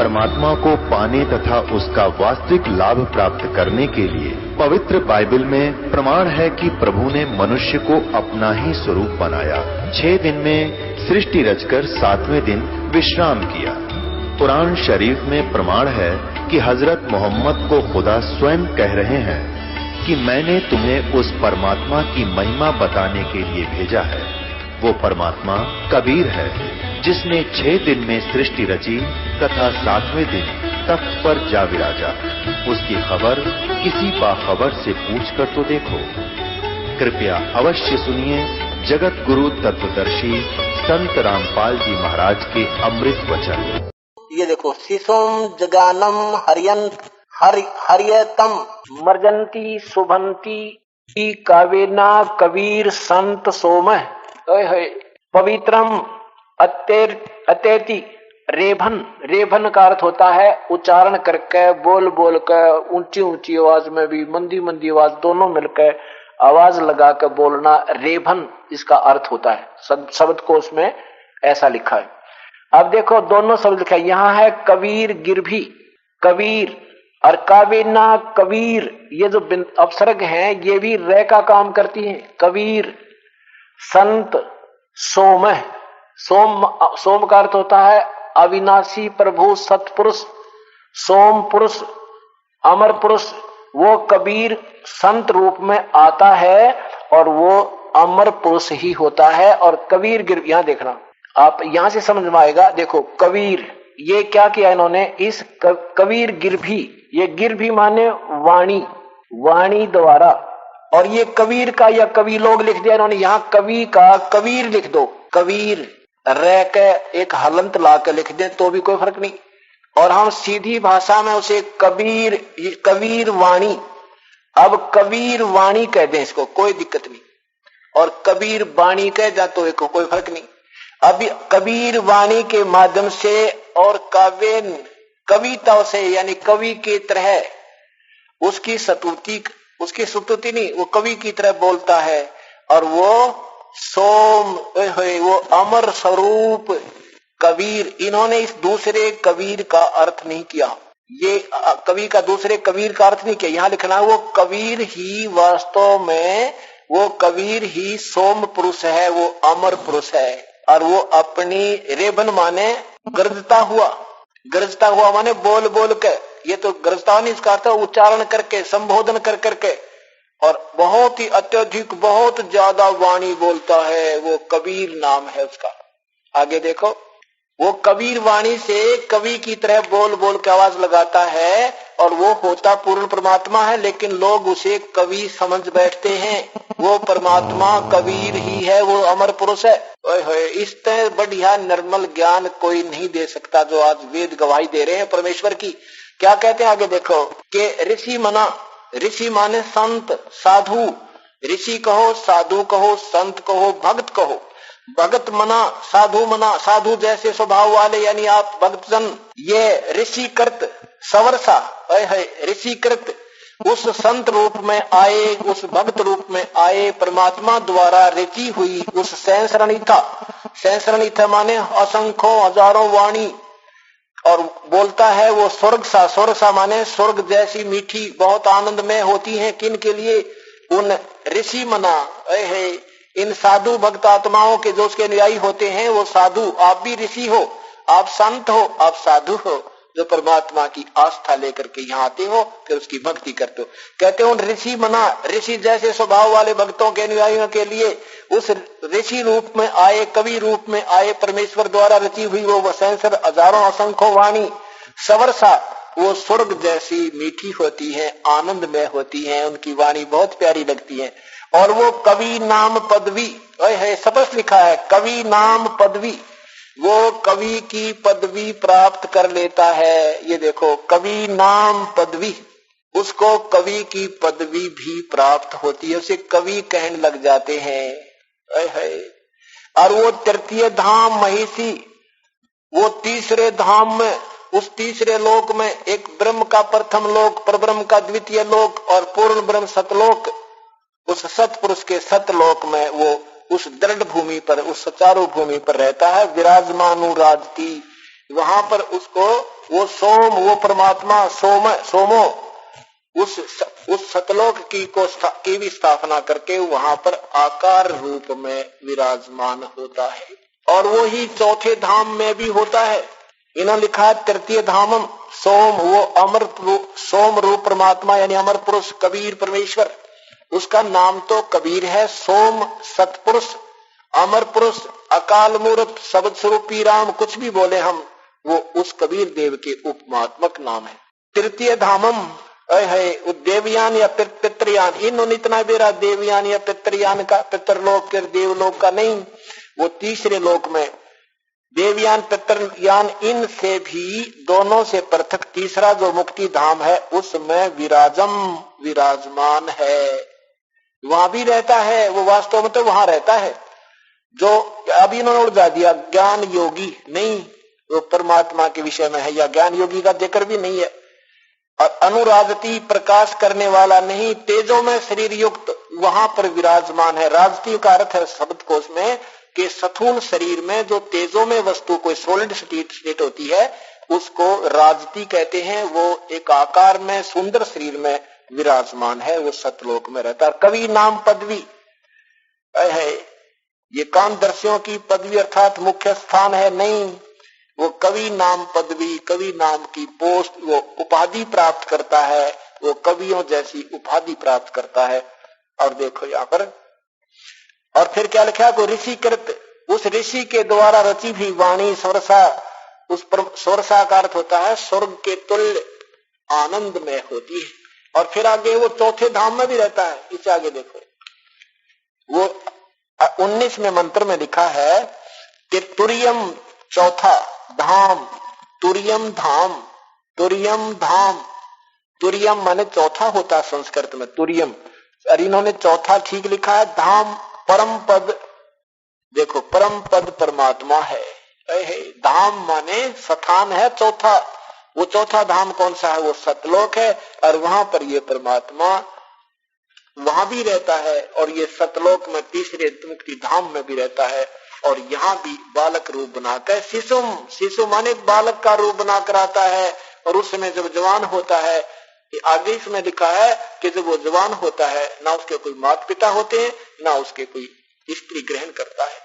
परमात्मा को पाने तथा उसका वास्तविक लाभ प्राप्त करने के लिए पवित्र बाइबल में प्रमाण है कि प्रभु ने मनुष्य को अपना ही स्वरूप बनाया। 6 दिन में सृष्टि रचकर 7वें दिन विश्राम किया। कुरान शरीफ में प्रमाण है कि हजरत मोहम्मद को खुदा स्वयं कह रहे हैं कि मैंने तुम्हें उस परमात्मा की महिमा बताने के लिए भेजा है। वो परमात्मा कबीर है जिसने 6 दिन में सृष्टि रची तथा 7वें दिन तख्त पर जा विराजा। उसकी खबर किसी बाखबर से पूछकर तो देखो। कृपया अवश्य सुनिए जगत गुरु तत्वदर्शी संत रामपाल जी महाराज के अमृत वचन। ये देखो, शिशोम जगानम हरियतम मर्जंती शुभंती कावेना कबीर संत सोम पवित्रम अत्येति रेभन का अर्थ होता है उच्चारण करके, बोल बोल कर, ऊंची ऊंची आवाज में भी, मंदी मंदी आवाज, दोनों मिलकर आवाज लगा कर बोलना, रेभन इसका अर्थ होता है। शब्द कोश में ऐसा लिखा है। अब देखो दोनों शब्द लिखा है, यहाँ है कबीर गिरभी, कबीर और कावेना कबीर, ये जो अपसर्ग हैं ये भी रे का काम करती हैं। कबीर संत सोम, सोम का अर्थ होता है अविनाशी प्रभु सतपुरुष, सोम पुरुष, अमर पुरुष। वो कबीर संत रूप में आता है और वो अमर पुरुष ही होता है। और कबीर गिर, यहां देखना, आप यहां से समझ में आएगा। देखो कबीर, ये क्या किया इन्होंने, इस कबीर गिरभी, ये गिरभी माने वाणी, वाणी द्वारा, और ये कबीर का या कवि लोग लिख दिया इन्होंने। यहां कवि का कबीर लिख दो, कबीर रह के एक हलंत ला के लिख दे तो भी कोई फर्क नहीं। और हम सीधी भाषा में उसे कबीर, कबीर वाणी, अब कबीर वाणी कह दें इसको, कोई दिक्कत नहीं। और कबीर वाणी कह जा तो एक कोई फर्क नहीं। अभी कबीर वाणी के माध्यम से और काव्य कविता से, यानी कवि की तरह उसकी स्तुति नहीं, वो कवि की तरह बोलता है। और वो सोम, वो अमर स्वरूप कबीर। इन्होंने इस दूसरे कबीर का अर्थ नहीं किया, ये कवि का दूसरे कबीर का अर्थ नहीं किया। यहां लिखना है वो कबीर ही वास्तव में, वो कबीर ही सोम पुरुष है, वो अमर पुरुष है। और वो अपनी रेबन माने गरजता हुआ माने बोल बोल के, ये तो गरजता नहीं, इसका अर्थ उच्चारण करके, संबोधन कर करके, और बहुत ही अत्यधिक, बहुत ज्यादा वाणी बोलता है, वो कबीर नाम है उसका। आगे देखो, वो कबीर वाणी से कवि की तरह बोल बोल के आवाज लगाता है, और वो होता पूर्ण परमात्मा है, लेकिन लोग उसे कवि समझ बैठते हैं। वो परमात्मा कबीर ही है, वो अमर पुरुष है। इस तरह बढ़िया निर्मल ज्ञान कोई नहीं दे सकता जो आज वेद गवाही दे रहे हैं परमेश्वर की। क्या कहते हैं आगे देखो, कि ऋषि मना, ऋषि माने संत साधु, ऋषि कहो, साधु कहो, संत कहो, भक्त कहो। भगत मना, साधु जैसे स्वभाव वाले, यानी आप भक्तजन। ये ऋषि कृत सवरसा, ऋषि कृत उस संत रूप में आए, उस भक्त रूप में आए, परमात्मा द्वारा रची हुई उस सैंसरणिथा माने असंख्यों हजारों वाणी, और बोलता है वो स्वर्ग सा माने स्वर्ग जैसी मीठी, बहुत आनंद में होती है। किन के लिए, उन ऋषि मना, इन साधु भक्त आत्माओं के जो उसके अनुयायी होते हैं वो साधु। आप भी ऋषि हो, आप संत हो, आप साधु हो, जो परमात्मा की आस्था लेकर के यहाँ आते हो, फिर उसकी भक्ति करते हो। कहते हो ऋषि मना, ऋषि जैसे स्वभाव वाले भक्तों के अनुयायियों के लिए उस ऋषि रूप में आए, कवि रूप में आए, परमेश्वर द्वारा रची हुई वो सैंसर हजारों असंख्य वाणी सवरसा, वो स्वर्ग जैसी मीठी होती है, आनंद में होती है, उनकी वाणी बहुत प्यारी लगती है। और वो कवि नाम पदवी, स्पष्ट लिखा है कवि नाम पदवी, वो कवि की पदवी प्राप्त कर लेता है। ये देखो कवि नाम पदवी, उसको कवि की पदवी भी प्राप्त होती है, उसे कवि कहने लग जाते हैं। और वो तृतीय धाम महिषी, वो तीसरे धाम में, उस तीसरे लोक में, एक ब्रह्म का प्रथम लोक, परब्रह्म का द्वितीय लोक और पूर्ण ब्रह्म सतलोक, उस सतपुरुष के सतलोक में वो उस दृढ़ भूमि पर, उस सुचारू भूमि पर रहता है। विराजमानु राजती, वहां पर उसको वो सोम, वो परमात्मा सोमो उस सतलोक की भी स्थापना करके वहां पर आकार रूप में विराजमान होता है। और वो ही चौथे धाम में भी होता है। इन्होंने लिखा है तृतीय धामम सोम, वो अमर सोम रूप परमात्मा यानी अमर पुरुष कबीर परमेश्वर, उसका नाम तो कबीर है। सोम सतपुरुष, अमर पुरुष, अकाल मूर्त, शब्द स्वरूपी राम, कुछ भी बोले हम, वो उस कबीर देव के उपमात्मक नाम है। तृतीय धामम है देवयान या पितृयान। इन्होंने इतना बेरा देवयान या पितृयान का, पितृलोक के देवलोक का नहीं, वो तीसरे लोक में देवयान पितृयान, इनसे भी दोनों से पृथक तीसरा जो मुक्ति धाम है उसमें विराजमान है, वहां भी रहता है। वो वास्तव में तो वहां रहता है। जो अभी इन्होंने उड़ा दिया ज्ञान योगी नहीं, वो परमात्मा के विषय में है, या ज्ञान योगी का जिक्र भी नहीं है। और अनुराजती प्रकाश करने वाला नहीं, तेजो में शरीर युक्त वहां पर विराजमान है। राजती का अर्थ है शब्दकोश में कि स्थूल शरीर में जो तेजो में वस्तु कोई सॉलिड स्टेट होती है उसको राजती कहते हैं। वो एक आकार में सुंदर शरीर में विराजमान है, वो सतलोक में रहता है। कवि नाम पदवी है, ये कामदर्शियों की पदवी अर्थात मुख्य स्थान है नहीं, वो कवि नाम पदवी, कवि नाम की पोस्ट, वो उपाधि प्राप्त करता है, वो कवियों जैसी उपाधि प्राप्त करता है। और देखो यहाँ पर, और फिर क्या लिखा, को ऋषिकृत, उस ऋषि के द्वारा रची भी वाणी स्वरसा, उस पर स्वरसा का अर्थ होता है स्वर्ग के तुल्य आनंद में होती है। और फिर आगे वो चौथे धाम में भी रहता है। इसे आगे देखो, वो 19वें मंत्र में लिखा है कि तुरियम चौथा धाम, तुरियम धाम, तुरियम धाम, तुरियम माने चौथा होता है संस्कृत में तुरियम, और इन्होंने चौथा ठीक लिखा है। धाम परम पद, देखो परम पद परमात्मा है। धाम माने स्थान है चौथा, वो चौथा धाम कौन सा है, वो सतलोक है। और वहां पर ये परमात्मा वहां भी रहता है, और ये सतलोक में तीसरे मुक्ति धाम में भी रहता है। और यहाँ भी बालक रूप बनाकर शिशुम, शिशु माने बालक का रूप बनाकर आता है। और उस समय जब जवान होता है, आगे इसमें लिखा है कि जब वो जवान होता है ना उसके कोई माता पिता होते हैं ना उसके कोई स्त्री ग्रहण करता है।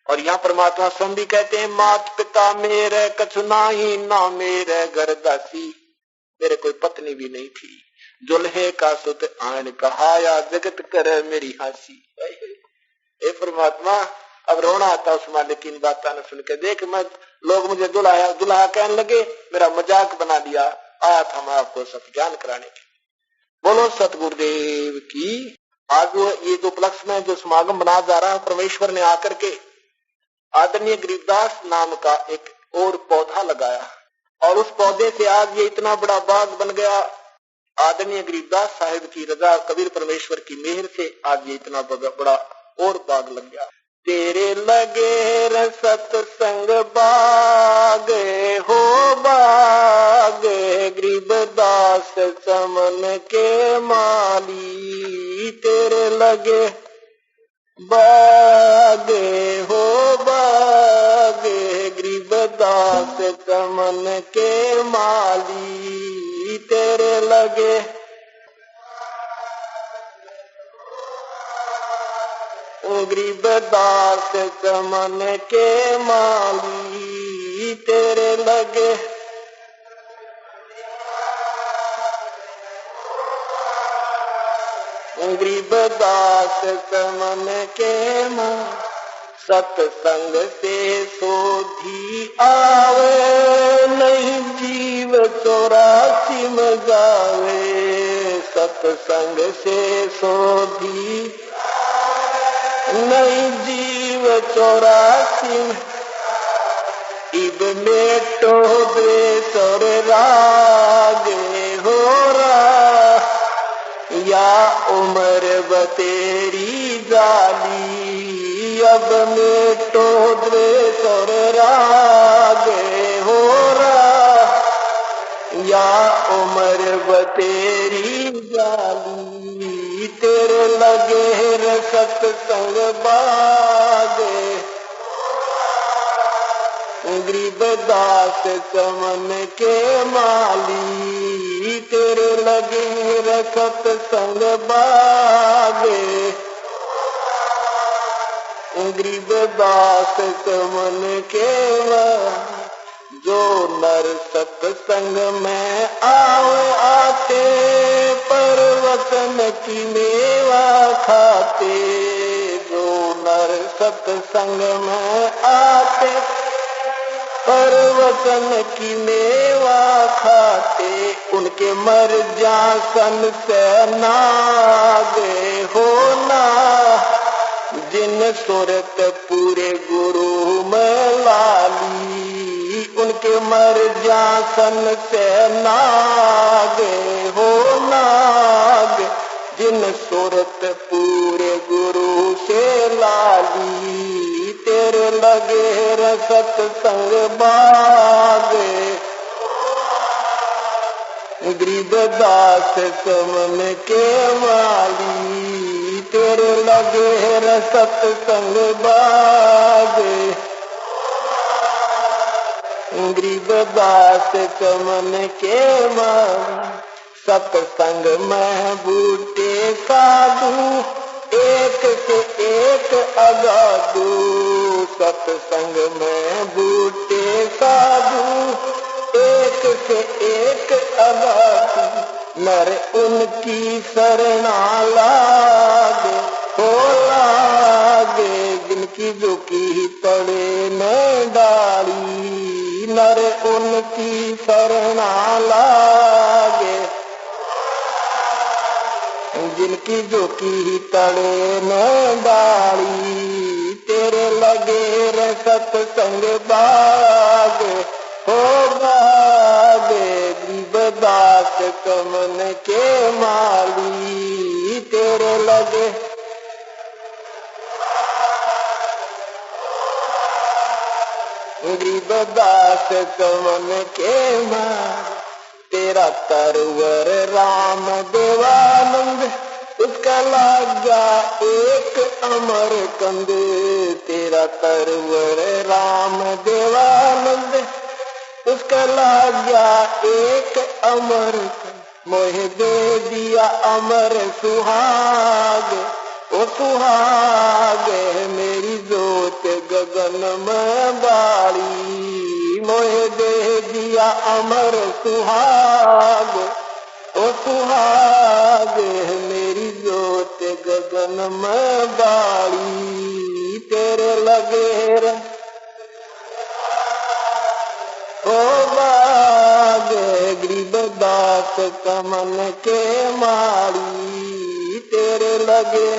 और यहाँ परमात्मा स्वयं भी कहते हैं मात पिता मेरे कछु नाही, ना मेरे घर दासी, मेरे कोई पत्नी भी नहीं थी, दुल्हे का सुत आन कहाया, जगत कर मेरी हंसी। हे परमात्मा, अब रोना आता उस मालिक की इन बातों ने सुन के। देख मैं, लोग मुझे दुल्हा कहने लगे, मेरा मजाक बना दिया, आया था मैं आपको सत्य ज्ञान कराने के। बोलो सतगुरुदेव की। आज ये जो उपलक्ष्य में जो समागम बना जा रहा है, परमेश्वर ने आकर के आदरणीय गरीबदास नाम का एक और पौधा लगाया, और उस पौधे से आज ये इतना बड़ा बाग बन गया। आदरणीय गरीबदास साहिब की रजा, कबीर परमेश्वर की मेहर से आज ये इतना बड़ा और बाग लग गया। तेरे लगे सत्संग बाग हो बाग, गरीबदास चमन के माली, तेरे लगे बाग हो बाग, गरीबदास चमन के माली, तेरे लगे गरीबदास चमन के माली, तेरे लगे गरीबदास चमन के माली। सत्संग से सोधी आवे, नहीं जीव 84 में जावे। सत्संग से सोधी नहीं जीव 84 में, इब मेटो द्वेष और राग हो रहा, या उम्र बतेरी जाली, अब मेटो द्वेष और राग हो रहा, या उम्र बतेरी जाली, तेरे लगे सत्संग बाग, गरीबदास चमन के माली, तेरे लगे रखत संग बागे। गरीबदास चमन के जो नर सत्संग में आते, परवतन की मेवा खाते। जो नर सत्संग में आते, परवतन की मेवा खाते। उनके मर जासन से नागे होना, जिन सुरत पूरे गुरु में लाली। उनके मर जासन से नागे हो नाग, जिन सुरत पूरे गुरु से लाली। तेरे लगे रसत संग बागे। गरीबदास चमन के माली, तेरे लगे रसत संग बागे। गरीबदास चमन के माली, सत्संग में बूटे साधु, एक से एक अगाधु। सत्संग में बूटे साधु, एक से एक अगाधु। नर उनकी शरणा लागे हो लागे, जिनकी झुकी तड़े में डाली। नर उनकी शरणा लागे, जिनकी झुकी तड़े में डाली। तेरे लगे रे सत्संग बागे हो बागे। गरीबदास चमन के माली, तेरे लगे गरीबदास चमन के माली। तेरा तरवर राम देवानंद, उसका लागा एक अमर कंद। तेरा तरवर राम देवानंद, उसका लागा एक अमर कंद। मोहे दे दिया अमर सुहाग, ओ सुहाग मेरी जोत गगन में बाड़ी। मोहे दे दिया अमर सुहाग, ओ सुहाग मेरी जोत गगन में बाड़ी। तेरे लगे रे ओ बाग, गरीबदास चमन के माली। तेरे लगे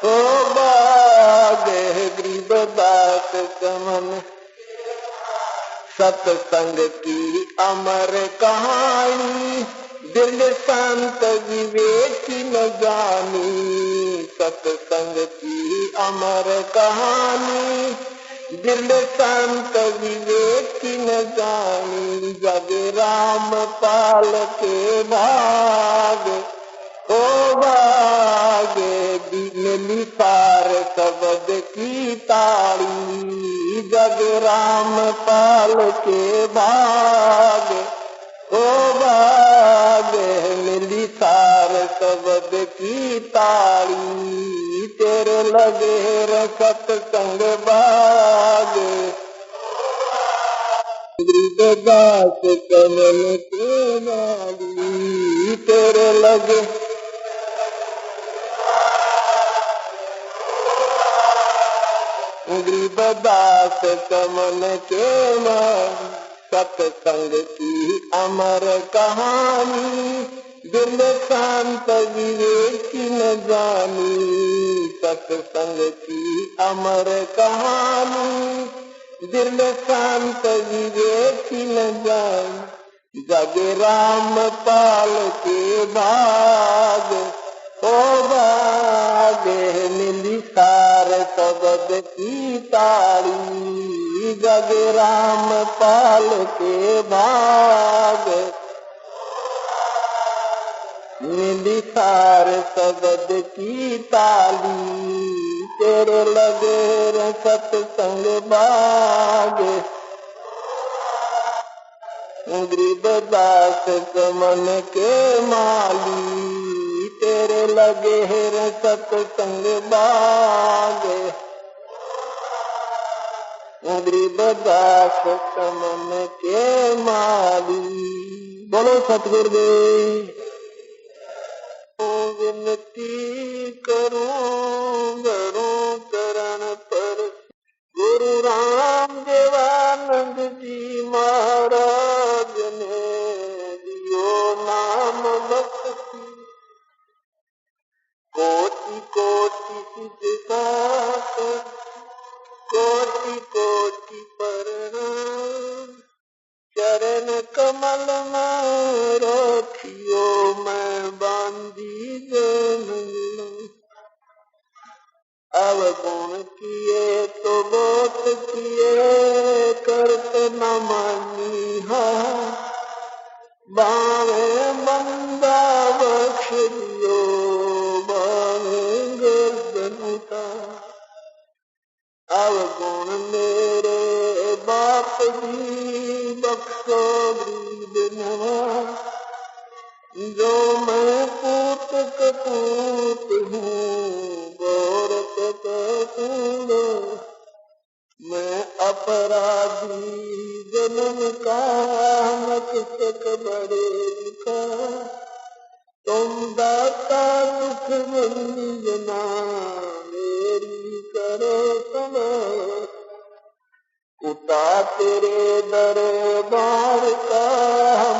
ओ बाग, गरीबदास चमन। सत्संग की अमर कहानी, दिल संत विवेक न जानी। सत्संग की अमर कहानी, दिल संत विवेक न जानी। जग राम पाल के भाग ओ भाग, मिली सार शब्द की ताड़ी। जग राम पाल के भाग ओ भाग, मिली सार शब्द की ताड़ी। तेरे लगे रे सत्संग बाग। गरीबदास चमन के माली, तेरे लगे गरीबदास चमन के माली। सत्संग की अमर कहानी, दिल शांत विवेक न जानी। सत्संग की अमर कहानी, दिल शांत विवेक न जानी। जग राम पाल के भाग ओ भाग, मिली सार शब्द की ताड़ी। जग राम पाल के भाग, मिली सार शब्द की ताली। तेरे लगे रे सत्संग बागे। गरीबदास मन के माली तेरे लगे रे सत्संग बागे। गरीबदास मन के माली। बोलो सतगुरुदेव। विनती करूं करूं चरण पर गुरु राम देवानंद जी महाराज ने दियो नाम भक्ति। कोटि कोटि सिद्धार्थ कोटि कोटि प्रणाम। चरण कमल में रखियो मैं बांधी जनम। अवगुण किए तो बहुत किए करत न मानिहा। बावे बंदा बख्श दियो बावे गर्दन उतार। अवगुण मेरे बाप जी बख्शो गरीब नवाज। जो मैं पूत कपूत हूँ गौरत कपूर। मैं अपराधी जन्म का न किसक बड़े का। तुम दाता दुख मंजना मेरी करो सना। उता तेरे दरबार का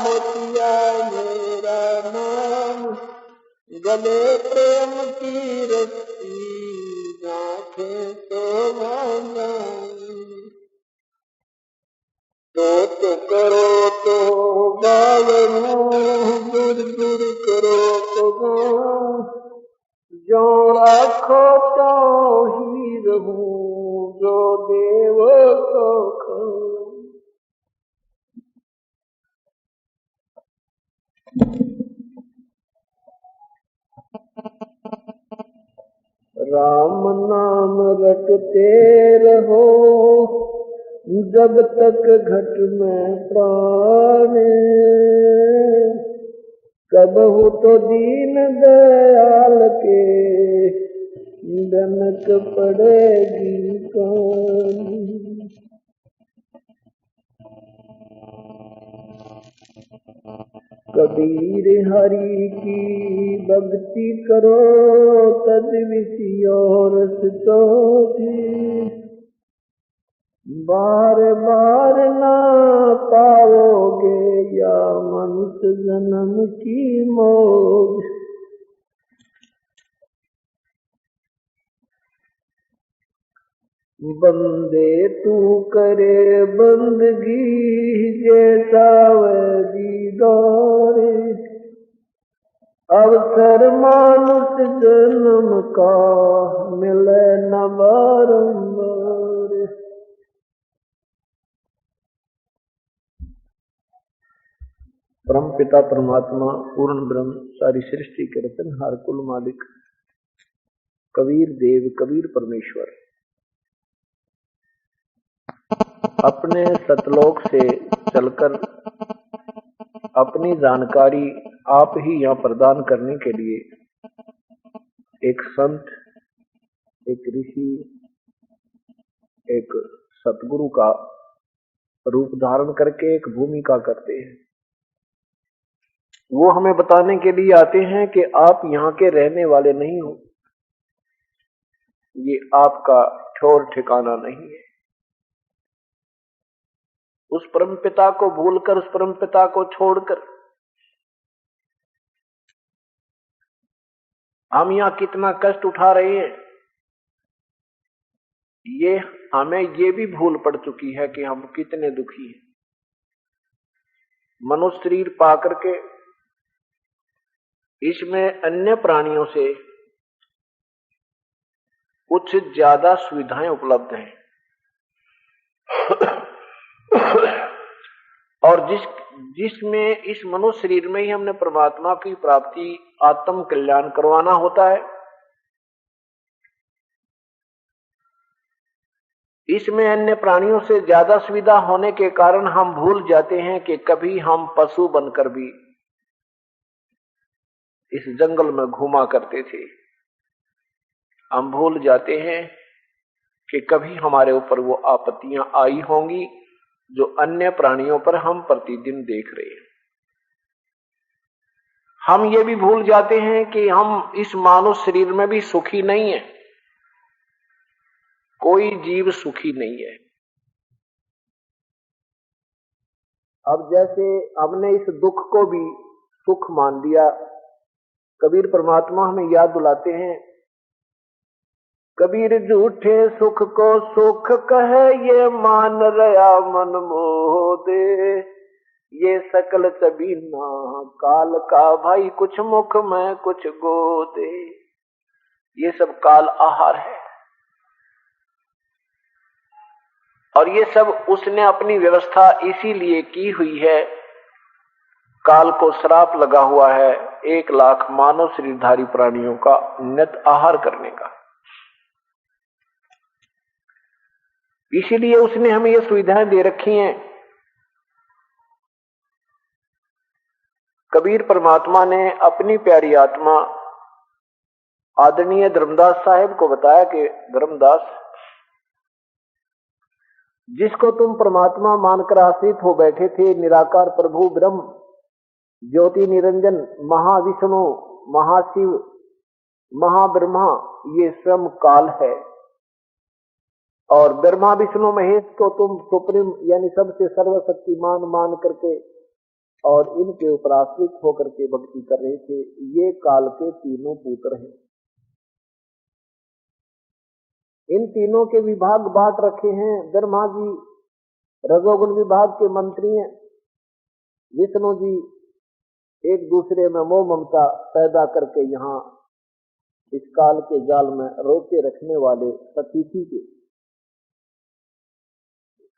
मोतिया मेरा नाम। गले प्रेम की रस्सी गांठें तो बांधा। तो करो तो बावनू दूर दूर करो तो जो राखो तो ही रहूं जो देव को खाऊं। राम नाम रटते रहो जब तक घट में प्राण। कब हो तो दीन दयाल के दनक पड़ेगी कौन। कबीर हरि की भक्ति करो तद विषय और रस। बार बार ना पाओगे या मनुष्य जन्म की मौज। बंदे तू करे बंदगी जैसा वह दीदारे। अवसर मानुष जन्म का मिले न बारंबार। परम पिता परमात्मा पूर्ण ब्रह्म सारी सृष्टि के रचनहार कुल मालिक कबीर देव कबीर परमेश्वर अपने सतलोक से चलकर अपनी जानकारी आप ही यहाँ प्रदान करने के लिए एक संत, एक ऋषि, एक सतगुरु का रूप धारण करके एक भूमिका करते हैं। वो हमें बताने के लिए आते हैं कि आप यहाँ के रहने वाले नहीं हो, ये आपका ठौर ठिकाना नहीं है। उस परमपिता को भूलकर, उस परमपिता को छोड़कर हम यहाँ कितना कष्ट उठा रहे हैं, ये हमें ये भी भूल पड़ चुकी है कि हम कितने दुखी हैं। मनुष्य शरीर पाकर के इसमें अन्य प्राणियों से कुछ ज्यादा सुविधाएं उपलब्ध हैं और जिसमें इस मनुष्य शरीर में ही हमने परमात्मा की प्राप्ति, आत्म कल्याण करवाना होता है, इसमें अन्य प्राणियों से ज्यादा सुविधा होने के कारण हम भूल जाते हैं कि कभी हम पशु बनकर भी इस जंगल में घूमा करते थे। हम भूल जाते हैं कि कभी हमारे ऊपर वो आपत्तियां आई होंगी जो अन्य प्राणियों पर हम प्रतिदिन देख रहे हैं। हम ये भी भूल जाते हैं कि हम इस मानव शरीर में भी सुखी नहीं है। कोई जीव सुखी नहीं है। अब जैसे हमने इस दुख को भी सुख मान लिया, कबीर परमात्मा हमें याद दिलाते हैं, कबीर झूठे सुख को सुख कहे, ये मान रहा मन मोह दे, ये सकल चबीना काल का भाई, कुछ मुख में कुछ गोदे। ये सब काल आहार है और ये सब उसने अपनी व्यवस्था इसीलिए की हुई है। काल को श्राप लगा हुआ है 1 लाख मानव शरीरधारी प्राणियों का नित आहार करने का। इसीलिए उसने हमें ये सुविधाएं दे रखी हैं। कबीर परमात्मा ने अपनी प्यारी आत्मा आदरणीय धर्मदास साहेब को बताया कि धर्मदास, जिसको तुम परमात्मा मानकर आश्रित हो बैठे थे, निराकार प्रभु ब्रह्म, ज्योति निरंजन, महाविष्णु, महाशिव, महाब्रह्मा, ये स्वयं काल है। और ब्रह्मा विष्णु महेश को तुम सुप्रीम यानी सबसे सर्वशक्तिमान मान करके और इनके ऊपर आश्रित होकर के भक्ति कर रहे थे। ये काल के तीनों पुत्र हैं। इन तीनों के विभाग बांट रखे हैं। ब्रह्मा जी रजोगुण विभाग के मंत्री हैं, विष्णु जी एक दूसरे में मोह ममता पैदा करके यहाँ इस काल के जाल में रोके रखने वाले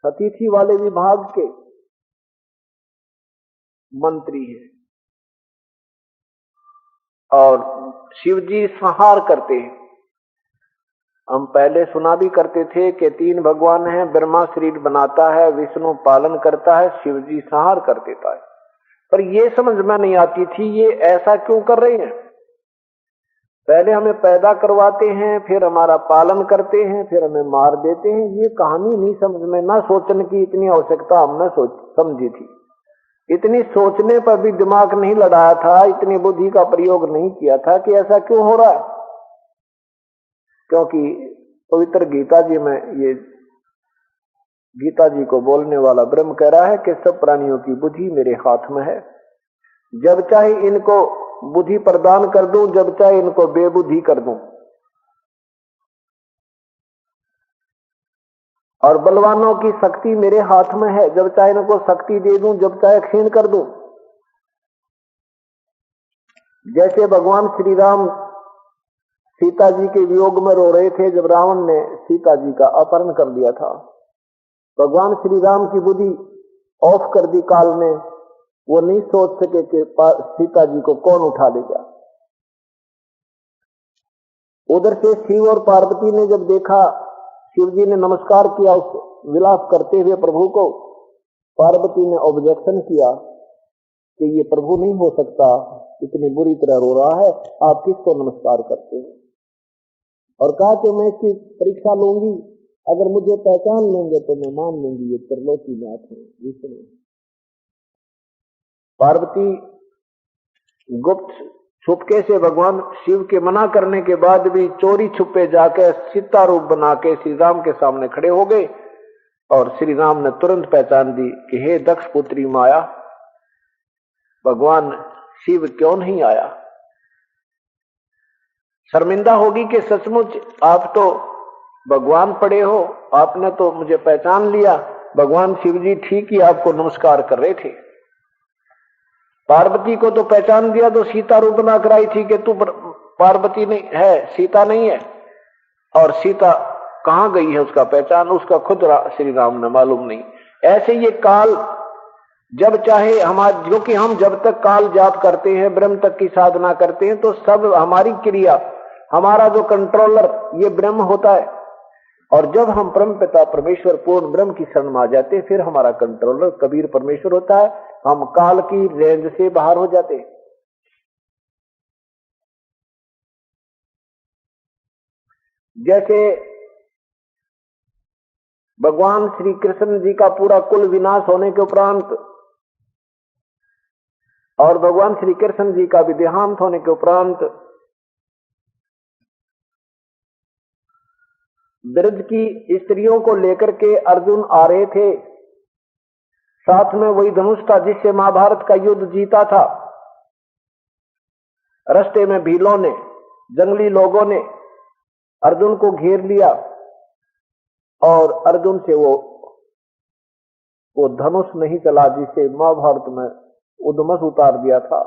सतीथी वाले विभाग के मंत्री हैं। और शिव जी संहार करते हैं। हम पहले सुना भी करते थे कि 3 भगवान हैं, ब्रह्मा शरीर बनाता है, विष्णु पालन करता है, शिव जी संहार कर देता है। पर ये समझ में नहीं आती थी ये ऐसा क्यों कर रहे हैं। पहले हमें पैदा करवाते हैं, फिर हमारा पालन करते हैं, फिर हमें मार देते हैं। ये कहानी नहीं समझ में, ना सोचने की इतनी आवश्यकता हमने समझी थी। इतनी सोचने पर भी दिमाग नहीं लड़ाया था, इतनी बुद्धि का प्रयोग नहीं किया था कि ऐसा क्यों हो रहा है। क्योंकि पवित्र गीता जी में ये गीता जी को बोलने वाला ब्रह्म कह रहा है कि सब प्राणियों की बुद्धि मेरे हाथ में है। जब चाहे इनको बुद्धि प्रदान कर दूं, जब चाहे इनको बेबुद्धि कर दूं। और बलवानों की शक्ति मेरे हाथ में है, जब चाहे इनको शक्ति दे दूं, जब चाहे क्षीण कर दूं। जैसे भगवान श्री राम सीता जी के वियोग में रो रहे थे जब रावण ने सीता जी का अपहरण कर दिया था। भगवान श्री राम की बुद्धि ऑफ कर दी काल में, वो नहीं सोच सके कि सीता जी को कौन उठा लेगा। उधर से शिव और पार्वती ने जब देखा, शिव जी ने नमस्कार किया उस विलाप करते हुए प्रभु को, पार्वती ने ऑब्जेक्शन किया कि ये प्रभु नहीं हो सकता, इतनी बुरी तरह रो रहा है, आप किसको नमस्कार करते हैं। और कहा कि मैं इसकी परीक्षा लूंगी, अगर मुझे पहचान लेंगे तो मैं मान लूंगी ये त्रिलोकीनाथ है, विष्णु। पार्वती गुप्त छुपके से भगवान शिव के मना करने के बाद भी चोरी छुपे जाकर सीता रूप बना के श्री राम के सामने खड़े हो गए। और श्री राम ने तुरंत पहचान दी कि हे दक्ष पुत्री माया, भगवान शिव क्यों नहीं आया। शर्मिंदा होगी कि सचमुच आप तो भगवान पड़े हो, आपने तो मुझे पहचान लिया। भगवान शिव जी ठीक ही आपको नमस्कार कर रहे थे। पार्वती को तो पहचान दिया तो सीता रूप बना कर आई थी कि तू पार्वती नहीं है, सीता नहीं है। और सीता कहां गई है उसका पहचान उसका खुद श्री राम ने मालूम नहीं। ऐसे ये काल जब चाहे हमारे, जो कि हम जब तक काल जाप करते हैं, ब्रह्म तक की साधना करते हैं, तो सब हमारी क्रिया, हमारा जो कंट्रोलर ये ब्रह्म होता है। और जब हम परम पिता परमेश्वर पूर्ण ब्रह्म की शरण में आ जाते, फिर हमारा कंट्रोलर कबीर परमेश्वर होता है। हम काल की रेंज से बाहर हो जाते। जैसे भगवान श्री कृष्ण जी का पूरा कुल विनाश होने के उपरांत और भगवान श्री कृष्ण जी का भी देहांत होने के उपरांत ब्रज की स्त्रियों को लेकर के अर्जुन आ रहे थे। साथ में वही धनुष था जिससे महाभारत का युद्ध जीता था। रास्ते में भीलों ने, जंगली लोगों ने अर्जुन को घेर लिया और अर्जुन से वो धनुष नहीं चला जिसे महाभारत में उद्मस उतार दिया था,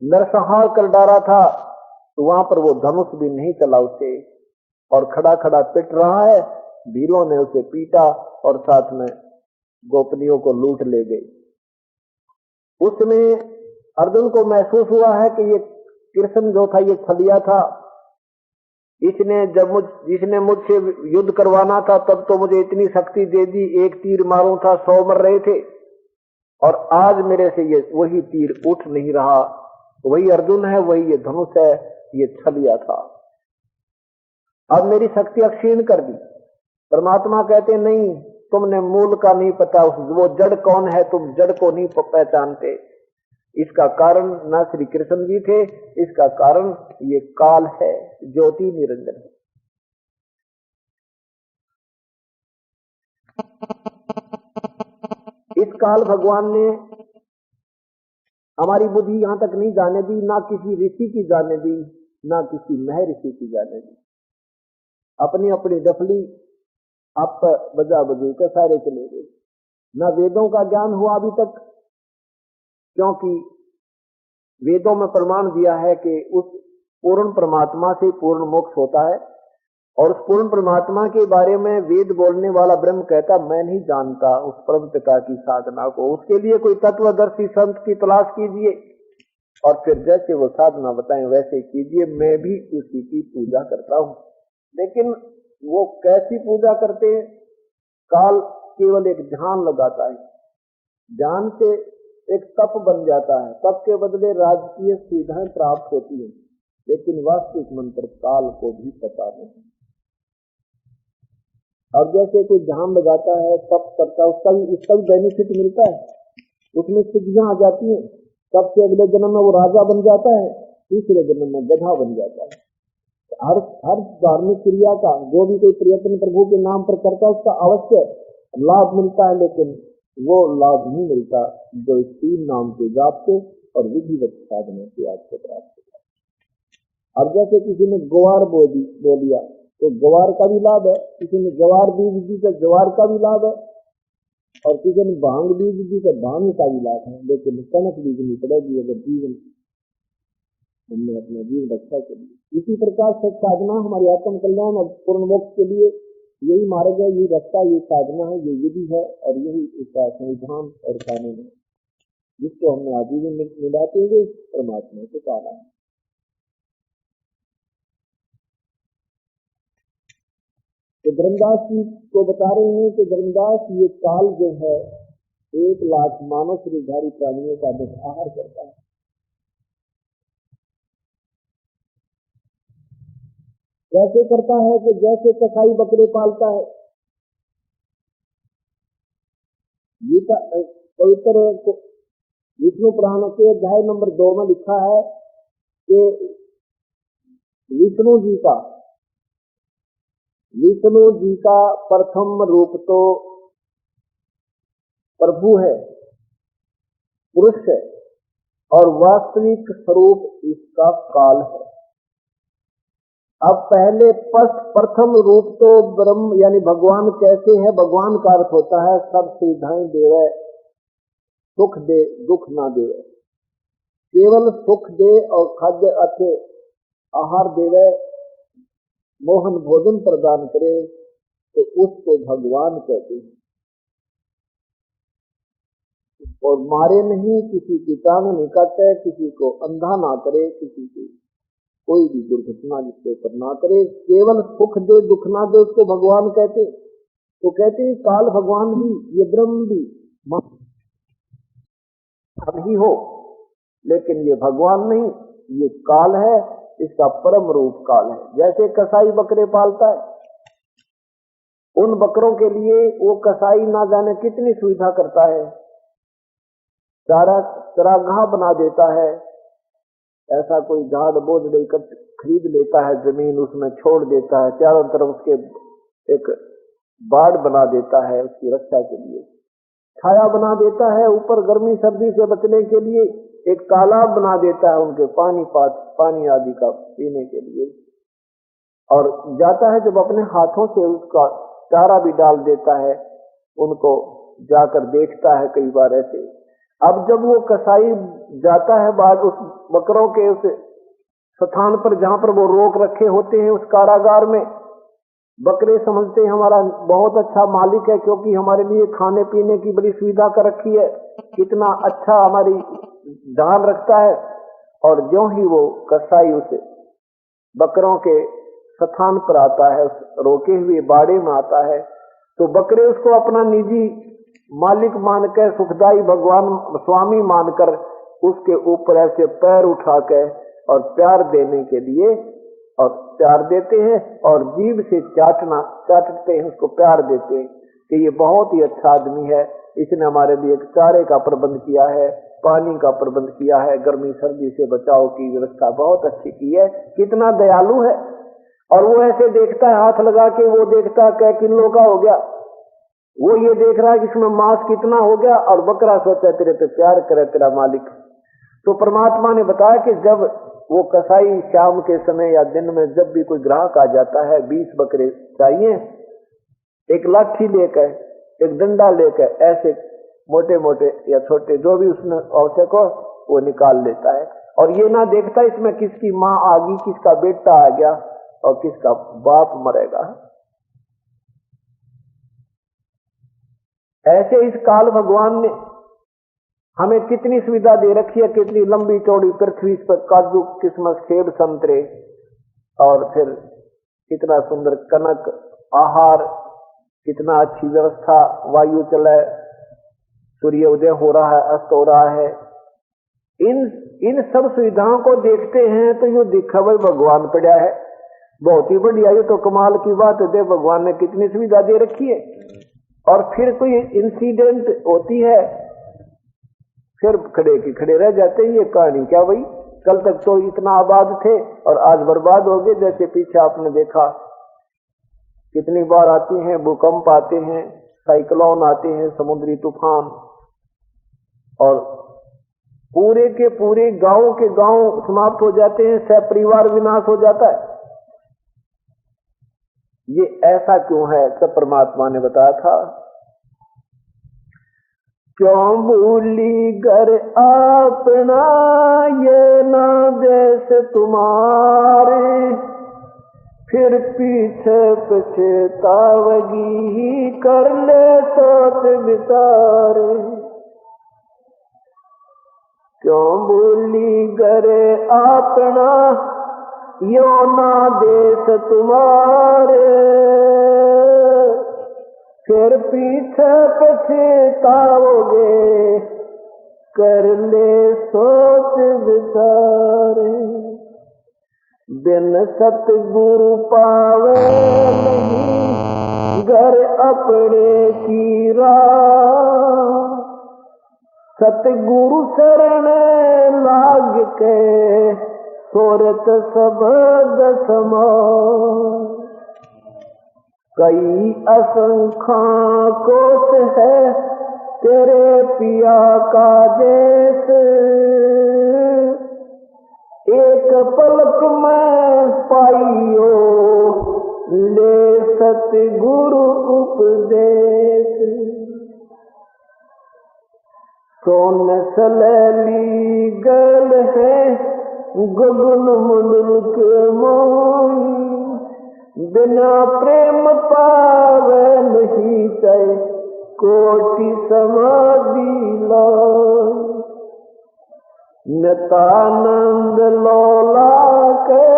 नरसंहार कर डाला था। तो वहां पर वो धनुष भी नहीं चला उसे, और खड़ा खड़ा पिट रहा है। भीलों ने उसे पीटा और साथ में गोपनियों को लूट ले गई। उसमें अर्जुन को महसूस हुआ है कि ये कृष्ण जो था ये छलिया था। जिसने मुझसे युद्ध करवाना था तब तो मुझे इतनी शक्ति दे दी, एक तीर मारूं था 100 मर रहे थे, और आज मेरे से ये वही तीर उठ नहीं रहा। वही अर्जुन है, वही ये धनुष है, ये छलिया था। अब मेरी शक्ति क्षीण कर दी। परमात्मा कहते नहीं, तुमने मूल का नहीं पता, वो जड़ कौन है, तुम जड़ को नहीं पहचानते। इसका कारण न श्री कृष्ण जी थे, इसका कारण ये काल है, ज्योति निरंजन है। इस काल भगवान ने हमारी बुद्धि यहां तक नहीं जाने दी, ना किसी ऋषि की जाने दी, ना किसी महर्षि की जाने दी। अपनी अपनी डफली आप बजा बजू के सारे चले गए। न वेदों का ज्ञान हुआ अभी तक, क्योंकि वेदों में प्रमाण दिया है कि उस पूर्ण परमात्मा से पूर्ण मोक्ष होता है, और उस पूर्ण परमात्मा के बारे में वेद बोलने वाला ब्रह्म कहता मैं नहीं जानता उस परम पिता की साधना को। उसके लिए कोई तत्वदर्शी संत की तलाश कीजिए और फिर जैसे वो साधना बताएं वैसे कीजिए। मैं भी उसी की पूजा करता हूं, लेकिन वो कैसी पूजा करते हैं? काल केवल एक ध्यान लगाता है, ध्यान से एक तप बन जाता है, तप के बदले राजकीय सुविधाएं प्राप्त होती हैं, लेकिन वास्तविक मंत्र काल को भी पता नहीं। अब जैसे कोई ध्यान लगाता है, तप करता है, उसका भी बेनिफिट मिलता है, उसमें सिद्धियां आ जाती हैं। तब से अगले जन्म में वो राजा बन जाता है, तीसरे जन्म में गधा बन जाता है। हर धार्मिक क्रिया का जो भी कोई प्रयत्न प्रभु के नाम पर करता है उसका अवश्य लाभ मिलता है, लेकिन वो लाभ नहीं मिलता जो इस 3 नाम के जाप से और विधिवत साधना से आपको प्राप्त होता है। अब जैसे किसी ने ग्वार बो दिया तो ग्वार का भी लाभ है, किसी ने जवार बीज दी तो जवार का भी लाभ है, और किसी ने भांग बीज दी तो भांग का भी लाभ है, लेकिन कनक बीजनी पड़ेगी अगर जीवन हमने अपना जीवन रक्षा के लिए। इसी प्रकार से साधना हमारी आत्म कल्याण और पूर्ण मोक्ष के लिए यही मार्ग है, यही रास्ता, ये साधना है, ये विधि है, और यही इसका संविधान और कानून है जिसको हमने आजीवन निभाते हुए परमात्मा को पाना है। तो धर्मदास जी को बता रहे हैं कि धर्मदास ये काल जो है 1 लाख मानव शरीरधारी प्राणियों का आहार करता है। कैसे करता है कि जैसे कसाई बकरे पालता है। गीता पवित्र विष्णु पुराण के अध्याय नंबर 2 में लिखा है कि विष्णु जी का प्रथम रूप तो प्रभु है, पुरुष है, और वास्तविक स्वरूप इसका काल है। अब पहले प्रथम रूप तो ब्रह्म यानी भगवान कैसे है? भगवान का अर्थ होता है सब सुविधाएं देवे, सुख दे, दुख ना देवे। केवल सुख दे और खाद्य अच्छे आहार देवे, मोहन भोजन प्रदान करे, तो उसको भगवान कहते हैं। और मारे नहीं, किसी की टांग नहीं काटे, किसी को अंधा ना करे, किसी की कोई भी दुर्घटना जिसके ऊपर ना करे, केवल सुख दे दुख ना दे उसको भगवान कहते। तो कहते हैं काल भगवान भी, ये ब्रह्म भी हम ही हो, लेकिन ये भगवान नहीं, ये काल है, इसका परम रूप काल है। जैसे कसाई बकरे पालता है, उन बकरों के लिए वो कसाई ना जाने कितनी सुविधा करता है, चरागाह बना देता है, ऐसा कोई झाड़ बोझ लेकर खरीद लेता है जमीन, उसमें छोड़ देता है, चारों तरफ उसके एक बाड़ बना देता है उसकी रक्षा के लिए, छाया बना देता है, ऊपर गर्मी सर्दी से बचने के लिए एक तालाब बना देता है उनके पानी आदि का पीने के लिए, और जाता है जब अपने हाथों से उसका चारा भी डाल देता है, उनको जाकर देखता है कई बार ऐसे। अब जब वो कसाई जाता है बाद उस बकरों के उस स्थान पर जहां पर वो रोक रखे होते हैं, उस कारागार में, बकरे समझते हैं हमारा बहुत अच्छा मालिक है, क्योंकि हमारे लिए खाने पीने की बड़ी सुविधा कर रखी है, कितना अच्छा हमारी ध्यान रखता है। और जो ही वो कसाई उस बकरों के स्थान पर आता है, उस रोके हुए बाड़े में आता है, तो बकरे उसको अपना निजी मालिक मानकर, सुखदाई भगवान स्वामी मानकर उसके ऊपर ऐसे पैर उठाकर और प्यार देने के लिए और प्यार देते हैं, और जीभ से चाटते हैं, उसको प्यार देते हैं कि ये बहुत ही अच्छा आदमी है, इसने हमारे लिए एक चारे का प्रबंध किया है, पानी का प्रबंध किया है, गर्मी सर्दी से बचाव की व्यवस्था बहुत अच्छी की है, कितना दयालु है। और वो ऐसे देखता है हाथ लगा के, वो देखता है किलो का हो गया, वो ये देख रहा है कि इसमें मांस कितना हो गया, और बकरा सोचा तेरे पे प्यार करे तेरा मालिक। तो परमात्मा ने बताया कि जब वो कसाई शाम के समय या दिन में जब भी कोई ग्राहक आ जाता है, 20 बकरे चाहिए, एक लाठी लेकर, एक डंडा लेकर, ऐसे मोटे मोटे या छोटे जो भी उसमें आवश्यक हो वो निकाल लेता है, और ये ना देखता इसमें किसकी माँ आ गई, किसका बेटा आ गया और किसका बाप मरेगा। ऐसे इस काल भगवान ने हमें कितनी सुविधा दे रखी है, कितनी लंबी चौड़ी पृथ्वी इस पर, काजू किस्मत सेब संतरे, और फिर कितना सुंदर कनक आहार, कितना अच्छी व्यवस्था, वायु चले, सूर्य उदय हो रहा है, अस्त हो रहा है। इन सब सुविधाओं को देखते हैं तो ये दिखा भाई भगवान पड़ा है, बहुत ही बढ़िया, ये तो कमाल की बात है, भगवान ने कितनी सुविधा दे रखी है। और फिर कोई इंसिडेंट होती है, फिर खड़े के खड़े रह जाते हैं, ये कहानी क्या भाई, कल तक तो इतना आबाद थे और आज बर्बाद हो गए। जैसे पीछे आपने देखा कितनी बार आती हैं, भूकंप आते हैं, साइक्लोन आते हैं, समुद्री तूफान, और पूरे के पूरे गांव के गांव समाप्त हो जाते हैं, सपरिवार विनाश हो जाता है। ये ऐसा क्यों है, सब परमात्मा ने बताया था। क्यों भूली घर अपना, ये ना देश तुम्हारे, फिर पीछे पछतावगी, कर ले सोच विचारे। क्यों भूली घर अपना, यो ना देश तुम्हारे, फिर पीछे पछताओगे, कर ले सोच विचारे। बिन सतगुरु पावे नहीं, घर अपने की राह, सतगुरु शरण लाग के, सोरत सबद समार। कई असंख्या कोस है तेरे पिया का देश, एक पलक में पाइयो ले सतगुरु उपदेश। सोन सलैली गल है गगन मंडल के मोही, बिना प्रेम पावे नहीं चाहे कोटि समाधि लाई। नितानंद लोला के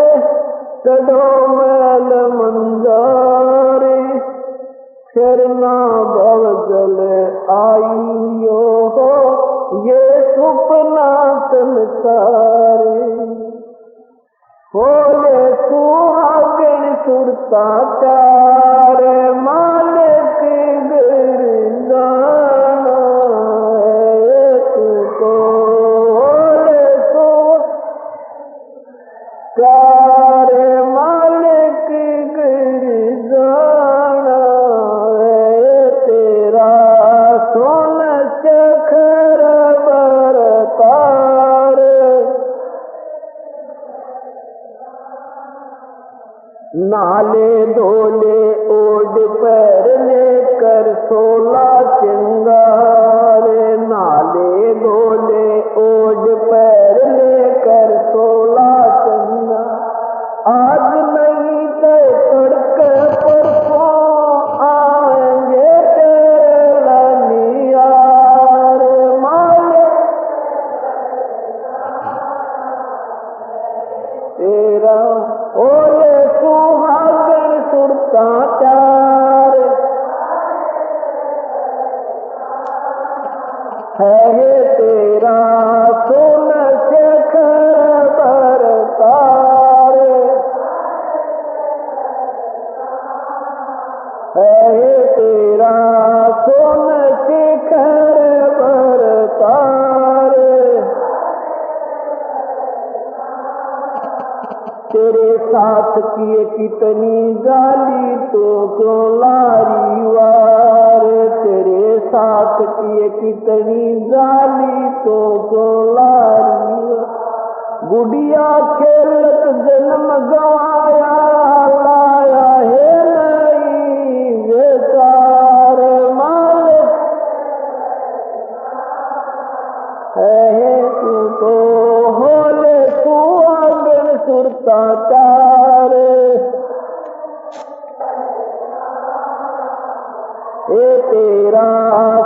चढ़ो मैल मंजारी, फिर ना भव जल आइयो हो ये सुपना संसारी। बोले सुहागन सुरता चार मालिक गिरजाना, तुको बोले सो चार मालिक गिरजाना, तेरा सोन चखर बरतार। नाले धोले ओढ़ पैर लेकर सोला सिंगार, नाले धोले ओढ़ पैर लेकर सोला सिंगार। आज नहीं तो तड़के परसों आएंगे तेरे लनियार, मालिक तेरा ओले सुहागन सुरता चार। है तेरा सोन शेखर बरतार, है तेरा सोन शेखर बरतार। तेरे साथ किए कितनी जाली तो क्यों लारी वार, तेरे साथ किए कितनी जाली तो क्यों लारी वार। गुड़िया खेलत जन्म गवाया लाया है नहीं बेचार, मालिक है तू तो होले सुहागन सुरता चार। ए तेरा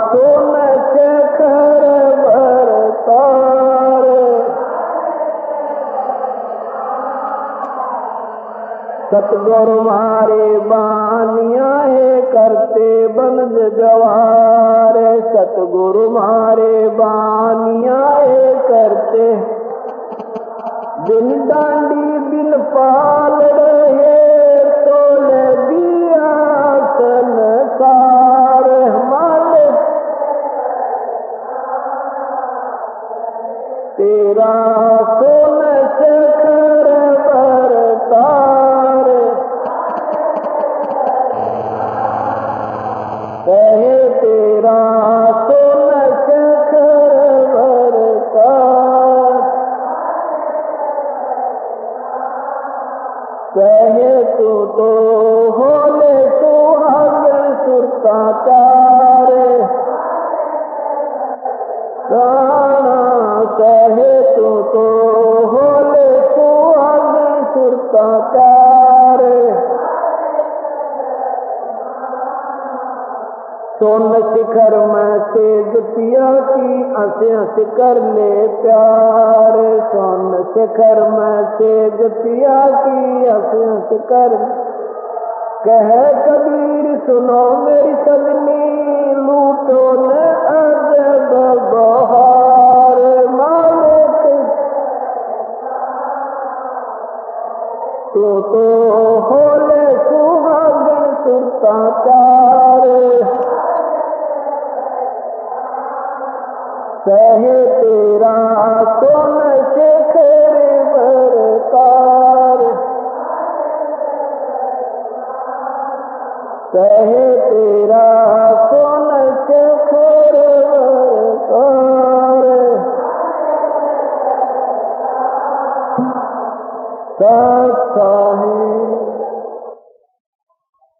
सोन शेखर बरतार। सतगुरु मारे बानिया है करते बनज जवार, सतगुरु मारे बानिया है करते दिन डांडी बिन पाल रहे तोले दिया संसार। मालिक तेरा सोन शेखर बरतार, कहे तेरा सोन शेखर बरतार। कहे तू तो होले सुहागन सुरता चार। कहे तू तो होले सुहागन सुरता चार। सोन शिखर में सेज पिया की हंस हंस कर ले प्यार, सोन शिखर में सेज पिया की हंस हंस कर। कह कबीर सुनो मेरी सजनी लूटो न अजब बहार, मालिक तू तो होले सुहागन सुरता चार। कहे तेरा सोन शेखर बरतार, कहे तेरा सोन शेखर बरतार।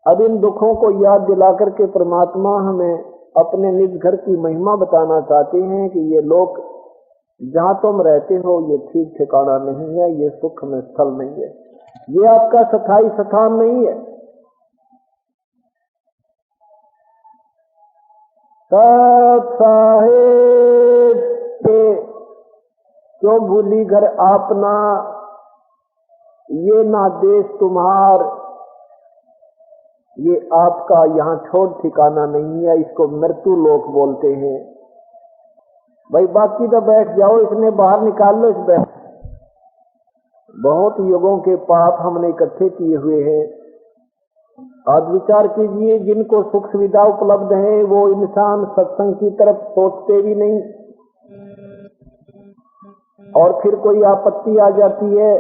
अब इन दुखों को याद दिलाकर के परमात्मा हमें अपने निज घर की महिमा बताना चाहते हैं कि ये लोक जहां तुम रहते हो ये ठीक ठिकाना नहीं है, ये सुख में स्थल नहीं है, ये आपका स्थायी स्थान नहीं है। साहेब के क्यों भूली घर आपना, ये ना देश तुम्हार, ये आपका यहाँ छोड़ ठिकाना नहीं है, इसको मृत्यु लोक बोलते हैं। भाई बाकी तो बैठ जाओ, इसने बाहर निकाल लो इस बैठ। बहुत युगों के पाप हमने इकट्ठे किए हुए हैं। आज विचार कीजिए, जिनको सुख सुविधा उपलब्ध है वो इंसान सत्संग की तरफ सोचते भी नहीं, और फिर कोई आपत्ति आ जाती है,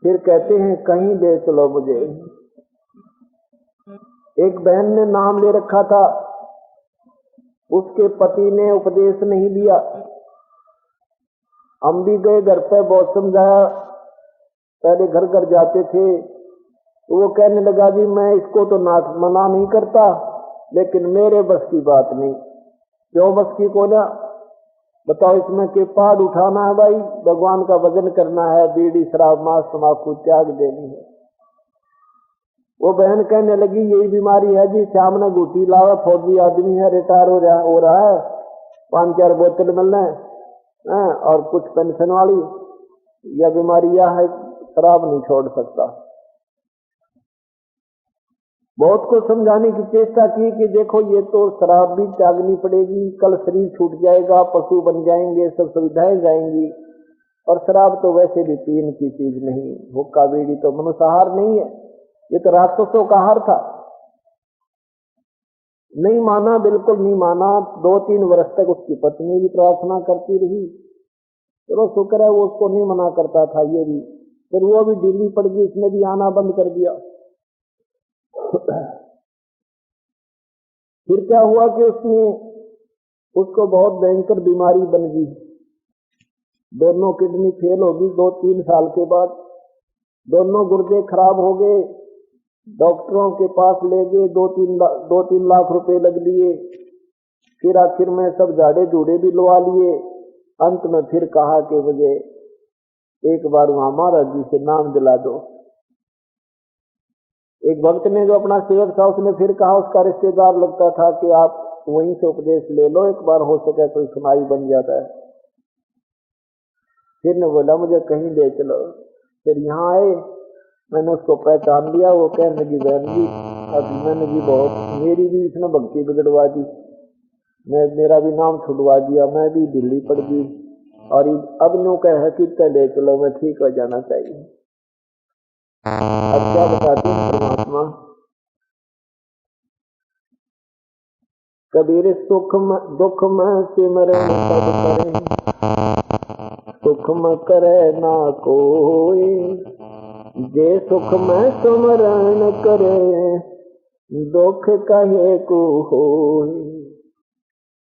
फिर कहते हैं कहीं ले चलो मुझे। एक बहन ने नाम ले रखा था, उसके पति ने उपदेश नहीं दिया। हम भी गए घर पे, बहुत समझाया, पहले घर घर जाते थे, तो वो कहने लगा जी मैं इसको तो ना मना नहीं करता, लेकिन मेरे बस की बात नहीं। क्यों बस की को ना बताओ, इसमें के पाड़ उठाना है भाई, भगवान का भजन करना है, बीड़ी शराब मांस तम्बाकू त्याग देनी है। वो बहन कहने लगी यही बीमारी है जी, सामने गुटी लावा, फौजी आदमी है, रिटायर हो रहा है, 5-4 बोतल मिल रहे हैं और कुछ पेंशन वाली, यह बीमारी यह है, शराब नहीं छोड़ सकता। बहुत को समझाने की चेष्टा की कि देखो ये तो शराब भी त्यागनी पड़ेगी, कल शरीर छूट जाएगा, पशु बन जाएंगे, सब सुविधाएं जाएंगी, और शराब तो वैसे भी पीने की चीज नहीं, हुक्का बीड़ी तो मनुष्याहार नहीं है, ये तो राक्षसों का आहार था। नहीं माना, बिल्कुल नहीं माना। 2-3 वर्ष तक उसकी पत्नी भी प्रार्थना करती रही, चलो शुक्र है वो उसको नहीं मना करता था, ये भी। फिर वो भी ढीली पड़ गई, उसने भी आना बंद कर दिया। फिर क्या हुआ कि उसको बहुत भयंकर बीमारी बन गई, दोनों किडनी फेल हो गई 2-3 साल के बाद, दोनों गुर्दे खराब हो गए, डॉक्टरों के पास ले गए, 2-3 लाख रुपए लग लिए। फिर आखिर में सब झाड़े झूड़े भी लवा लिए। अंत में फिर कहा कि मुझे एक बार वहां महाराज जी से नाम दिला दो। एक भक्त ने जो अपना सेवक था, उसने फिर कहा, उसका रिश्तेदार लगता था, कि आप वहीं से उपदेश ले लो, एक बार हो सके कोई सुनाई बन जाता है। फिर ने बोला मुझे कहीं ले चलो। फिर यहाँ आए, मैंने उसको पहचान लिया। वो कहने लगी बहन जी, अब मैंने भी बहुत, मेरी भी इसने भक्ति बिगड़वा दी, मेरा भी नाम छुड़वा दिया, मैं भी दिल्ली पड़ गई, और अब न्यू कह कि ले चलो, मैं ठीक हो जाना चाहिए। अब क्या बताते हैं परमात्मा, कबीर सुख में दुख में सिमरन सब करे, सुख में करे ना कोई, जे सुख में सुमरण करे, दुख कहे को होई।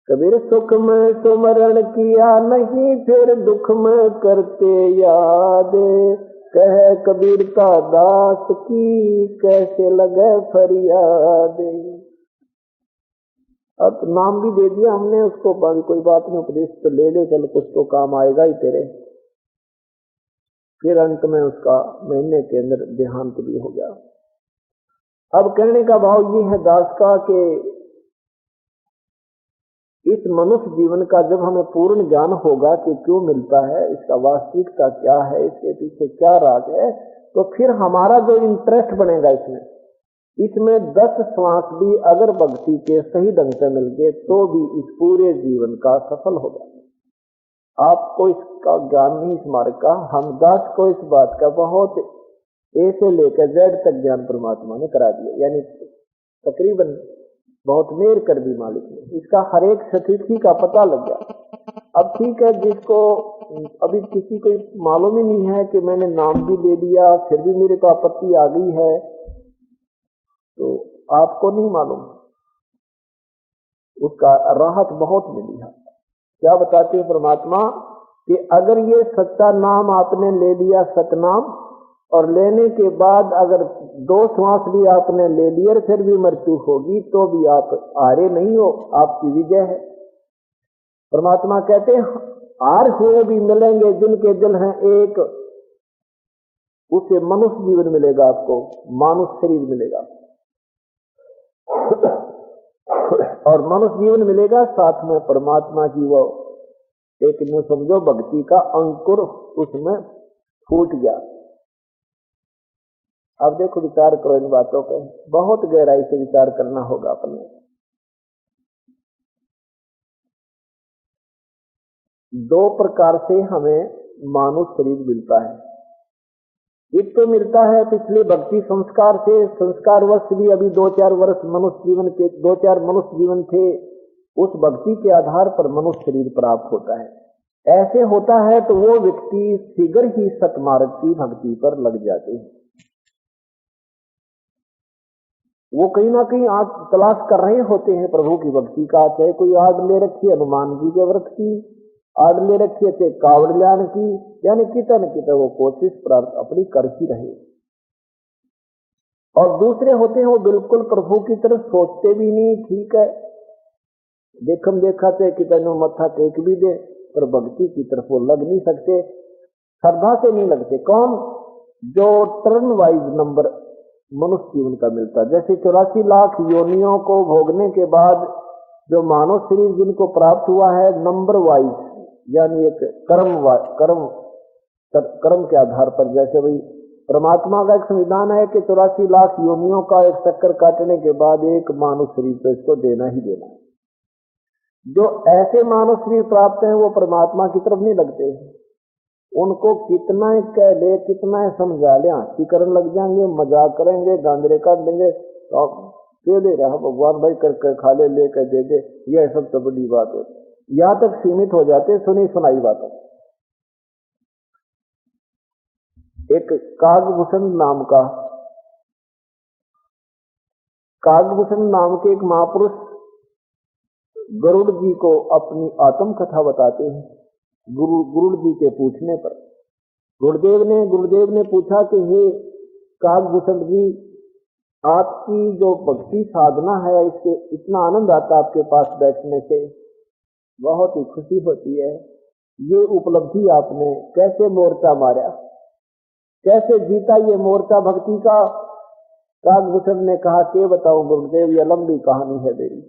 कबीर सुख में सुमरण किया नहीं, फिर दुख में करते याद, कह कबीर का दास की कैसे लगे फरियाद। अब नाम भी दे दिया हमने उसको, कोई बात नहीं, उपदेश तो ले ले, चल कुछ तो काम आएगा ही तेरे। फिर अंत में उसका महीने के अंदर देहांत भी हो गया। अब कहने का भाव ये है दास का कि इस मनुष्य जीवन का जब हमें पूर्ण ज्ञान होगा कि क्यों मिलता है, इसका वास्तविकता क्या है, इसके पीछे क्या राज है, तो फिर हमारा जो इंटरेस्ट बनेगा इसमें 10 श्वास भी अगर भक्ति के सही ढंग से मिल गए तो भी इस पूरे जीवन का सफल होगा। आपको इसका ज्ञान नहीं इस मार्ग का, हम दास को इस बात का बहुत ए से लेकर जेड तक ज्ञान परमात्मा ने करा दिया, यानी तकरीबन बहुत मेर कर दी मालिक ने, इसका हर एक स्थिति का पता लग गया। अब ठीक है, जिसको अभी किसी को मालूम ही नहीं है कि मैंने नाम भी ले लिया, फिर भी मेरे को आपत्ति आ गई है, तो आपको नहीं मालूम, उसका राहत बहुत मिली है। क्या बताते हैं परमात्मा कि अगर ये सच्चा नाम आपने ले लिया, सतनाम, और लेने के बाद अगर 2 श्वास भी आपने ले लिए फिर भी मृत्यु होगी, तो भी आप हारे नहीं हो, आपकी विजय है। परमात्मा कहते हैं हार हुए भी मिलेंगे, जिनके दिल हैं एक, उसे मनुष्य जीवन मिलेगा, आपको मानुष शरीर मिलेगा और मनुष्य जीवन मिलेगा, साथ में परमात्मा की वो एक ने समझो भक्ति का अंकुर उसमें फूट गया। अब देखो विचार करो इन बातों पे, बहुत गहराई से विचार करना होगा अपने। दो प्रकार से हमें मानव शरीर मिलता है। एक तो मिलता है पिछले भक्ति संस्कार से, संस्कार वर्ष भी अभी 2-4 वर्ष मनुष्य जीवन के 2-4 मनुष्य जीवन थे, उस भक्ति के आधार पर मनुष्य शरीर प्राप्त होता है। ऐसे होता है तो वो व्यक्ति शीघ्र ही सतमार्ग की भक्ति पर लग जाते हैं। वो कहीं ना कहीं आज तलाश कर रहे होते हैं प्रभु की भक्ति का, चाहे कोई आड़ ले रखी है हनुमान जी के व्रत की, आड़ ले रखी है चाहे कावड़ ल्यान की, यानी कितना न कितना वो कोशिश प्राप्त अपनी कर ही रहे। और दूसरे होते हैं वो बिल्कुल प्रभु की तरफ सोचते भी नहीं, ठीक है देखम देखा चाहे कितना मत्था टेक भी दे, पर भक्ति की तरफ वो लग नहीं सकते, श्रद्धा से नहीं लगते। कौन? जो टर्न वाइज नंबर मनुष्य जीवन का मिलता, जैसे 84 लाख योनियों को भोगने के बाद जो मानव शरीर जिनको प्राप्त हुआ है नंबर वाइज, यानी एक कर्म के आधार पर, जैसे भाई परमात्मा का एक संविधान है कि 84 लाख योनियों का एक चक्कर काटने के बाद एक मानव शरीर तो इसको देना ही देना है। जो ऐसे मानव शरीर प्राप्त हैं वो परमात्मा की तरफ नहीं लगते, उनको कितना कह ले कितना समझा ले हंसी करने लग जाएंगे, मजाक करेंगे, गांधरे काट देंगे, तो दे दे रहा भगवान भाई करके खा ले, लेकर दे दे, यह सबसे बड़ी बात होती। यहां तक सीमित हो जाते सुनी सुनाई बातों। एक कागभूषण नाम के एक महापुरुष गरुड़ जी को अपनी आत्म कथा बताते हैं। गुरुड़ जी के पूछने पर गुरुदेव ने पूछा कि हे कागभूषण जी, आपकी जो भक्ति साधना है इससे इतना आनंद आता है आपके पास बैठने से, बहुत ही खुशी होती है, ये उपलब्धि आपने कैसे मोर्चा मारा, कैसे जीता ये मोर्चा भक्ति का? कागभूषण ने कहा कि बताऊं गुरुदेव, यह लंबी कहानी है मेरी।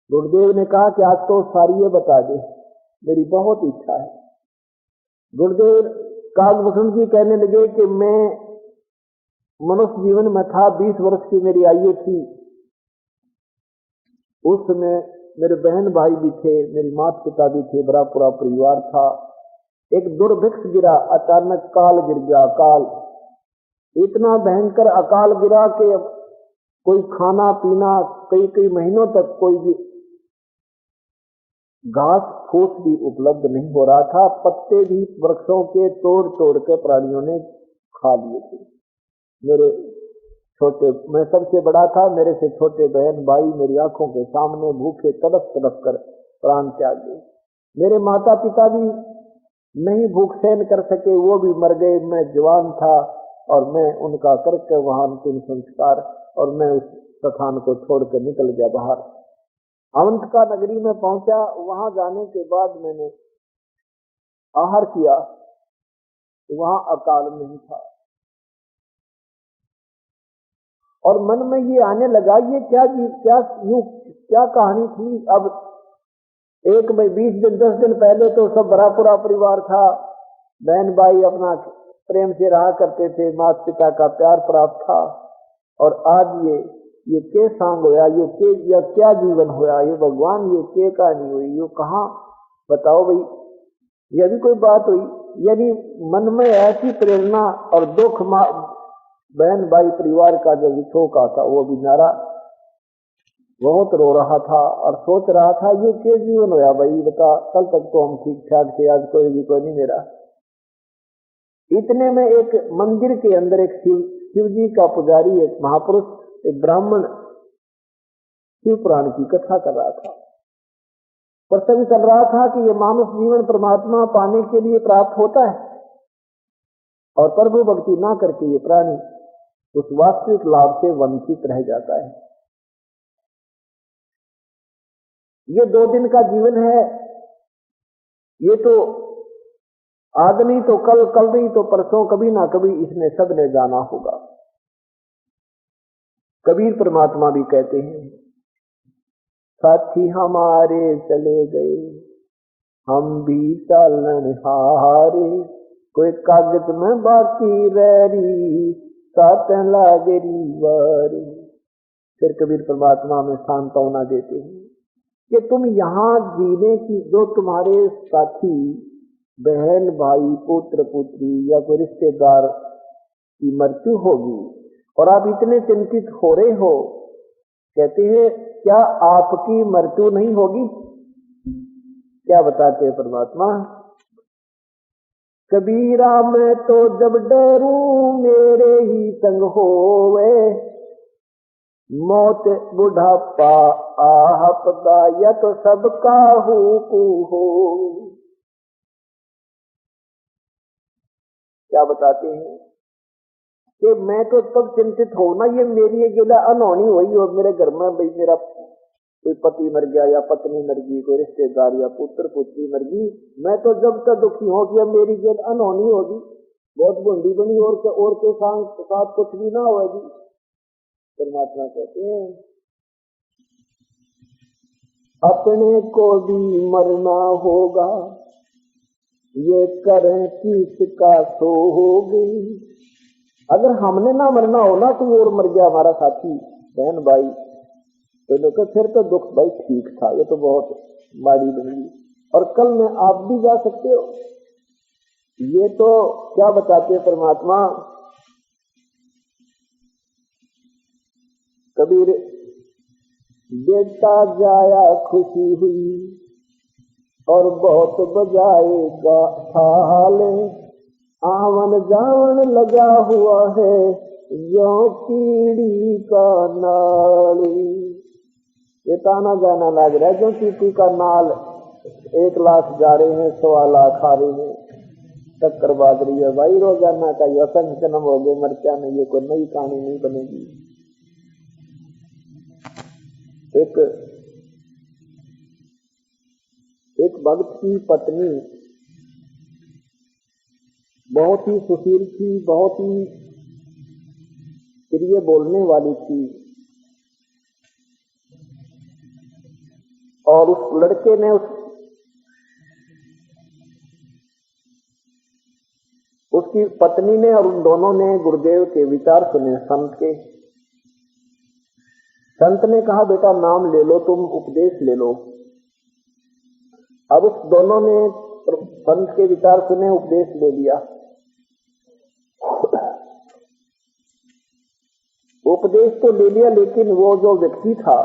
गुरुदेव ने कहा कि आज तो सारी ये बता दे, मेरी बहुत इच्छा है। गुरुदेव कागभूषण जी कहने लगे कि मैं मनुष्य जीवन में था, 20 वर्ष की मेरी आयु थी, उस समय मेरे बहन भाई भी थे, मेरी माता पिता भी थे, बड़ा पूरा परिवार था। एक दुर्भिक्ष गिरा, अचानक काल गिर गया। काल इतना भयंकर अकाल गिरा कि कोई खाना पीना कई महीनों तक कोई भी घास फूस भी उपलब्ध नहीं हो रहा था, पत्ते भी वृक्षों के तोड़ के प्राणियों ने खा लिए थे। मैं सबसे बड़ा था, मेरे से छोटे बहन भाई मेरी आंखों के सामने भूखे तड़प कर प्राण त्याग गए। मेरे माता पिता भी नहीं भूख सहन कर सके, वो भी मर गए। मैं जवान था और मैं उनका करके वहां अंतिम संस्कार, और मैं उस स्थान को छोड़कर निकल गया बाहर। अवंतिका नगरी में पहुंचा, वहां जाने के बाद मैंने आहार किया, वहां अकाल नहीं था, और मन में ये आने लगा ये क्या कहानी थी। अब एक में 20 दिन 10 दिन पहले तो सब बड़ा पूरा परिवार था, बहन भाई अपना प्रेम से रहा करते थे, माता पिता का प्यार प्राप्त था, और आज ये के सांग होया, ये क्या जीवन होया, ये भगवान ये के कहानी हुई, ये कहाँ बताओ भाई, ये भी कोई बात हुई। यानी मन में ऐसी प्रेरणा और दुख, बहन भाई परिवार का जो विछोह था वो भी नारा, बहुत रो रहा था और सोच रहा था ये क्या जीवन होया भाई, बता कल तक तो हम ठीक ठाक थे, आज कोई नहीं मेरा। इतने में एक मंदिर के अंदर एक शिव जी का पुजारी, एक महापुरुष, एक ब्राह्मण शिव पुराण की कथा कर रहा था। प्रसंग चल रहा था कि ये मानव जीवन परमात्मा पाने के लिए प्राप्त होता है, और प्रभु भक्ति ना करके ये प्राणी उस वास्तविक लाभ से वंचित रह जाता है। ये 2 दिन का जीवन है, ये तो आज नहीं तो कल नहीं तो परसों, कभी ना कभी इसने सबने जाना होगा। कबीर परमात्मा भी कहते हैं साथी हमारे चले गए, हम भी चालन हारे, कोई कागज में बाकी रही, साथ लागरी वारी। फिर कबीर परमात्मा में सांत्वना देते हैं कि तुम यहाँ जीने की, जो तुम्हारे साथी बहन भाई पुत्र पुत्री या कोई रिश्तेदार की मृत्यु होगी और आप इतने चिंतित हो रहे हो, कहते हैं क्या आपकी मृत्यु नहीं होगी? क्या बताते हैं परमात्मा? कबीरा मैं तो जब डरूं मेरे ही संग होवे, मौत बुढ़ापा आपदा या तो सबका हुकू हो। क्या बताते हैं कि मैं तो तब चिंतित हो ना, ये मेरी ये गिला अनहोनी हुई और मेरे घर में भाई मेरा कोई पति मर गया या पत्नी मर गई, कोई रिश्तेदार या पुत्र पुत्री मर गई, मैं तो जब तक दुखी हो गया मेरी जेल अनहोनी होगी, बहुत बूंदी बनी और के साथ कुछ भी ना होगी। परमात्मा कहते हैं अपने को भी मरना होगा, ये करें किसका सो होगी। अगर हमने ना मरना हो ना, कोई और मर गया हमारा साथी बहन भाई, तो लोग फिर तो दुख भाई ठीक था, ये तो बहुत माड़ी बनी और कल में आप भी जा सकते हो। ये तो क्या बताते हैं परमात्मा? कबीर बेटा जाया खुशी हुई और बहुत बजाएगा थाले, आवन जावन लगा हुआ है जो कीड़ी का नाली। ये ताना गाना लग रहा है जो चीटी का नाल 1 लाख जा रहे हैं, 1.25 लाख आ रहे हैं, टक्कर बाज रही है भाई। रोजाना का ये असंख्य जन्म हो गए मर्चा में, ये कोई नई कहानी नहीं बनेगी। एक भक्त की पत्नी बहुत ही सुशील थी, बहुत ही प्रिय बोलने वाली थी, और उस लड़के ने उसकी पत्नी ने और उन दोनों ने गुरुदेव के विचार सुने संत के। संत ने कहा बेटा नाम ले लो, तुम उपदेश ले लो। अब उस दोनों ने संत के विचार सुने, उपदेश ले लिया। उपदेश तो ले लिया, लेकिन वो जो व्यक्ति था,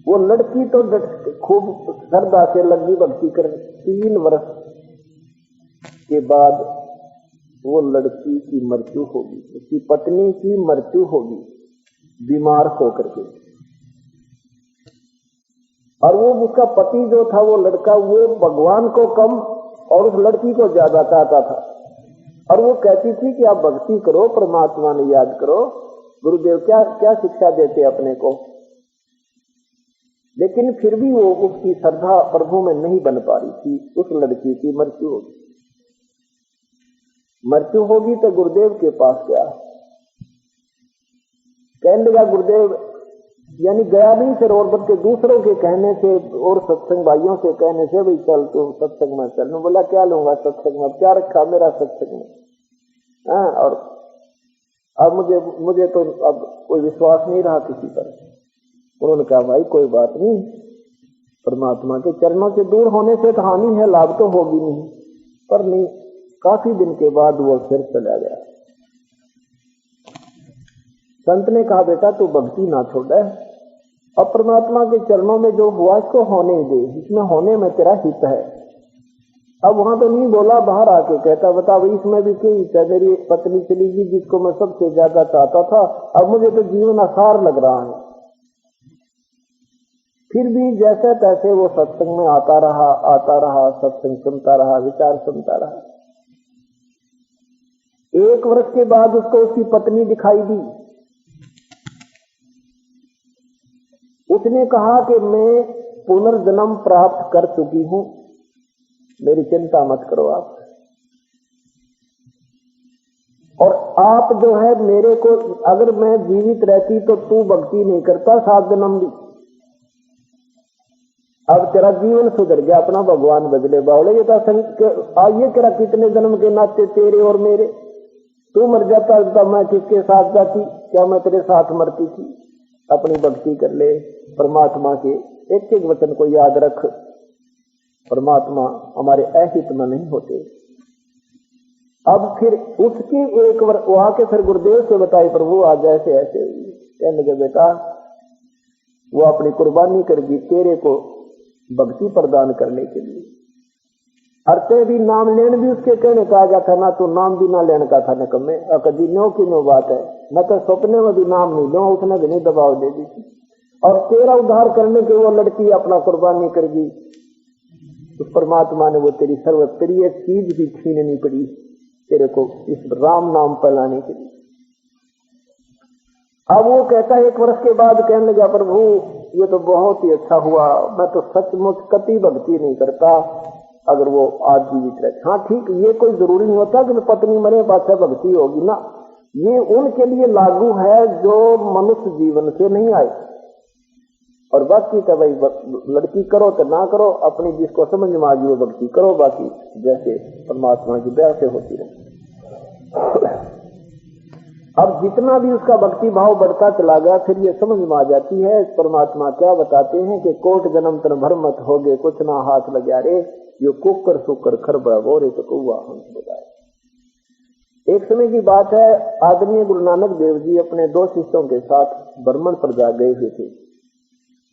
वो लड़की तो खूब श्रद्धा से लगी भक्ति कर। 3 वर्ष के बाद वो लड़की की मृत्यु होगी, उसकी पत्नी की मृत्यु होगी बीमार होकर के। और वो उसका पति जो था, वो लड़का, वो भगवान को कम और उस लड़की को ज्यादा चाहता था। और वो कहती थी कि आप भक्ति करो, परमात्मा ने याद करो। गुरुदेव क्या क्या शिक्षा देते अपने को, लेकिन फिर भी वो उसकी श्रद्धा प्रभु में नहीं बन पा रही थी। उस लड़की की मृत्यु होगी, मृत्यु होगी तो गुरुदेव के पास गया, कहने लगा गुरुदेव, यानी गया नहीं फिर, और बल्कि दूसरों के कहने से और सत्संग भाइयों से कहने से, भाई चल तू सत्संग में चल। बोला क्या लूंगा सत्संग में, क्या रखा मेरा सत्संग में। और अब मुझे तो अब कोई विश्वास नहीं रहा किसी पर। उन्होंने कहा भाई कोई बात नहीं, परमात्मा के चरणों से दूर होने से तो हानि है, लाभ तो होगी नहीं। पर नहीं, काफी दिन के बाद वो फिर चला गया। संत ने कहा बेटा तू भक्ति ना छोड़, अब परमात्मा के चरणों में जो हुआ इसको होने दे, इसमें होने में तेरा हित है। अब वहां तो नहीं बोला, बाहर आके कहता बता भाई इसमें भी क्या हित है, मेरी एक पत्नी चली गई जिसको मैं सबसे ज्यादा चाहता था, अब मुझे तो जीवन आसार लग रहा है। फिर भी जैसे तैसे वो सत्संग में आता रहा, सत्संग सुनता रहा, विचार सुनता रहा। 1 वर्ष के बाद उसको उसकी पत्नी दिखाई दी। उसने कहा कि मैं पुनर्जन्म प्राप्त कर चुकी हूं, मेरी चिंता मत करो आप, और आप जो है मेरे को, अगर मैं जीवित रहती तो तू भक्ति नहीं करता 7 जन्म भी, अब तेरा जीवन सुधर गया, अपना भगवान बदले बावले। ये आइए तेरा कितने जन्म के नाते तेरे और मेरे, तू मर जाता तब मैं किसके साथ जाती, क्या मैं तेरे साथ मरती थी। अपनी भक्ति कर ले परमात्मा के, एक एक वचन को याद रख। परमात्मा हमारे अहित में नहीं होते। अब फिर उसकी एक वहां के फिर गुरुदेव से बताई, प्रभु आज ऐसे ऐसे हुई। कहने लगे बेटा वो अपनी कुर्बानी कर दी तेरे को भक्ति प्रदान करने के लिए। अर्थे भी नाम लेने भी उसके कहने का आ जाता ना, तो नाम भी ना लेने का था निकम्मे। कभी नो की नो बात है, मैं तो सपने में भी नाम नहीं लो, उसने भी नहीं दबाव दे दी थी। और तेरा उद्धार करने के वो लड़की अपना कुर्बानी कर दी, उस परमात्मा ने वो तेरी सर्वप्रिय चीज भी छीननी पड़ी तेरे को इस राम नाम फैलाने के लिए। अब वो कहता है 1 वर्ष के बाद कहने लगा, प्रभु ये तो बहुत ही अच्छा हुआ, मैं तो सचमुच कति भक्ति नहीं करता अगर वो आज जीवित रहे। हाँ ठीक, ये कोई जरूरी नहीं होता कि पत्नी मरे बादशाह भक्ति होगी ना, ये उनके लिए लागू है जो मनुष्य जीवन से नहीं आए। और बाकी तो भाई लड़की करो तो ना करो, अपनी जिसको समझ में आ गई वो भक्ति करो, बाकी जैसे परमात्मा की दया से होती रहे। अब जितना भी उसका भक्ति भाव बढ़ता चला गया, फिर ये समझ में आ जाती है परमात्मा क्या बताते हैं कि कोट जन्म तन भर मत हो गए, कुछ ना हाथ लग्या रे, यो कुकर सुकर खरबा बोरे तो कौआ हंस बजाए। एक समय की बात है, आदरणीय गुरु नानक देव जी अपने 2 शिष्यों के साथ भ्रमण पर जा गए हुए थे।